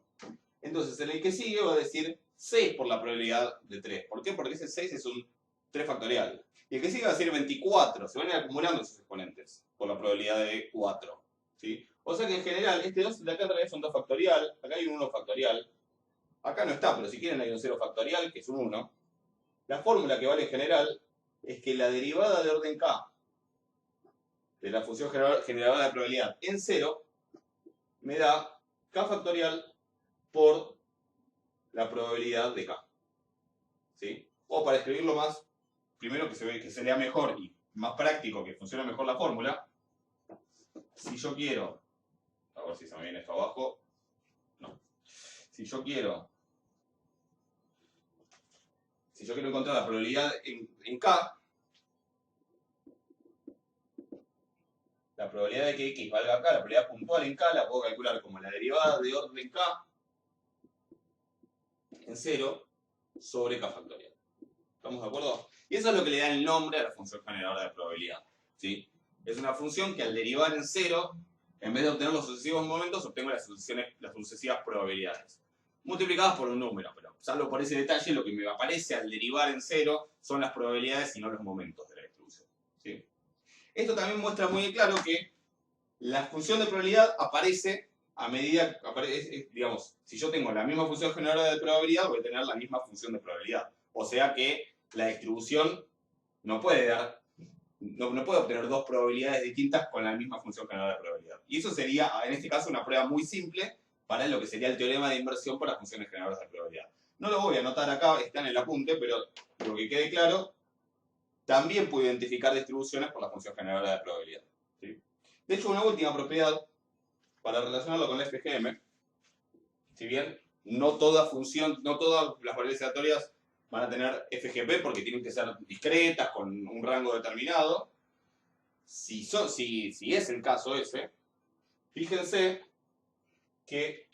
Entonces, en el que sigue va a decir 6 por la probabilidad de 3. ¿Por qué? Porque ese 6 es un 3 factorial. Y el que sigue va a decir 24. Se van a ir acumulando esos exponentes por la probabilidad de 4. ¿Sí? O sea que en general, este 2 de acá atrás es un 2 factorial, acá hay un 1 factorial. Acá no está, pero si quieren hay un 0 factorial, que es un 1. La fórmula que vale en general es que la derivada de orden k de la función generadora de probabilidad en 0 me da k factorial por la probabilidad de k. ¿Sí? O para escribirlo más, primero que se lea mejor y más práctico, que funcione mejor la fórmula, si yo quiero, a ver si se me viene esto abajo, no. Si yo quiero encontrar la probabilidad en k, la probabilidad de que x valga k, la probabilidad puntual en k, la puedo calcular como la derivada de orden k en 0 sobre k factorial. ¿Estamos de acuerdo? Y eso es lo que le da el nombre a la función generadora de probabilidad. ¿Sí? Es una función que al derivar en 0, en vez de obtener los sucesivos momentos, obtengo las sucesivas probabilidades. Multiplicadas por un número, pero salvo por ese detalle, lo que me aparece al derivar en 0 son las probabilidades y no los momentos de la distribución. ¿Sí? Esto también muestra muy claro que la función de probabilidad aparece a medida, digamos, si yo tengo la misma función generadora de probabilidad, voy a tener la misma función de probabilidad. O sea que la distribución no puede obtener dos probabilidades distintas con la misma función generadora de probabilidad. Y eso sería, en este caso, una prueba muy simple para lo que sería el teorema de inversión por las funciones generadoras de probabilidad. No lo voy a anotar acá, está en el apunte, pero lo que quede claro, también puedo identificar distribuciones por la función generadora de probabilidad. ¿Sí? De hecho, una última propiedad, para relacionarlo con la FGM, si bien no todas las variables aleatorias van a tener FGP porque tienen que ser discretas, con un rango determinado. Si es el caso ese, fíjense que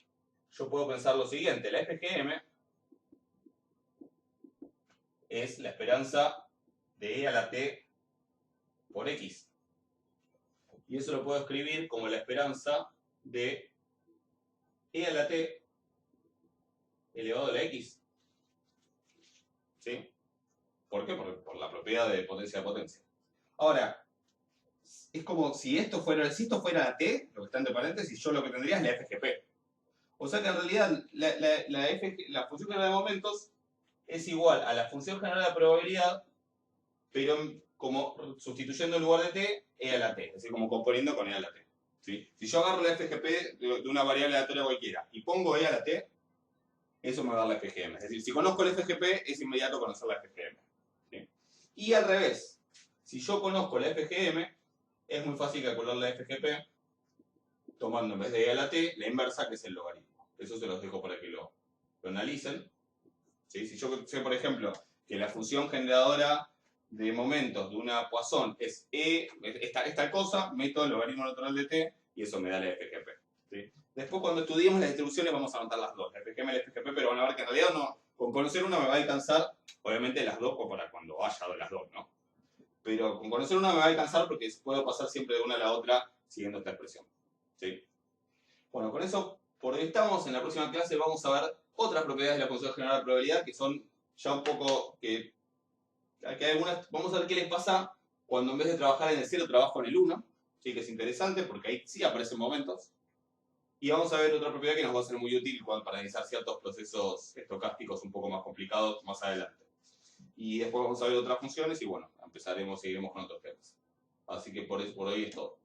yo puedo pensar lo siguiente. La FGM es la esperanza de E a la T por X. Y eso lo puedo escribir como la esperanza de E a la T elevado a la X. ¿Sí? ¿Por qué? Por la propiedad de potencia de potencia. Ahora, es como si esto fuera la T, lo que está entre paréntesis, yo lo que tendría es la FGP. O sea que en realidad la función general de momentos es igual a la función general de probabilidad, pero como sustituyendo en lugar de T, E a la T. Es decir, como componiendo con E a la T. ¿Sí? Si yo agarro la FGP de una variable aleatoria cualquiera y pongo E a la T, eso me va a dar la FGM. Es decir, si conozco el FGP, es inmediato conocer la FGM. ¿Sí? Y al revés, si yo conozco la FGM, es muy fácil calcular la FGP tomando en vez de E a la T, la inversa, que es el logaritmo. Eso se los dejo para que lo analicen. ¿Sí? Si yo sé, por ejemplo, que la función generadora de momentos de una Poisson es esta cosa, meto el logaritmo natural de T y eso me da la FGP. ¿Sí? Después, cuando estudiemos las distribuciones, vamos a anotar las dos, la FGM y la FGP, pero van a ver que en realidad no, con conocer una me va a alcanzar, obviamente las dos, o para cuando haya las dos, ¿no? Pero con conocer una me va a alcanzar porque puedo pasar siempre de una a la otra siguiendo esta expresión. ¿Sí? Bueno, con eso por hoy estamos. En la próxima clase vamos a ver otras propiedades de la función general de probabilidad que son ya un poco que hay algunas. Vamos a ver qué les pasa cuando en vez de trabajar en el 0 trabajo en el 1. Sí, que es interesante porque ahí sí aparecen momentos. Y vamos a ver otra propiedad que nos va a ser muy útil para analizar ciertos procesos estocásticos un poco más complicados más adelante. Y después vamos a ver otras funciones y bueno, seguiremos con otros temas. Así que por hoy es todo.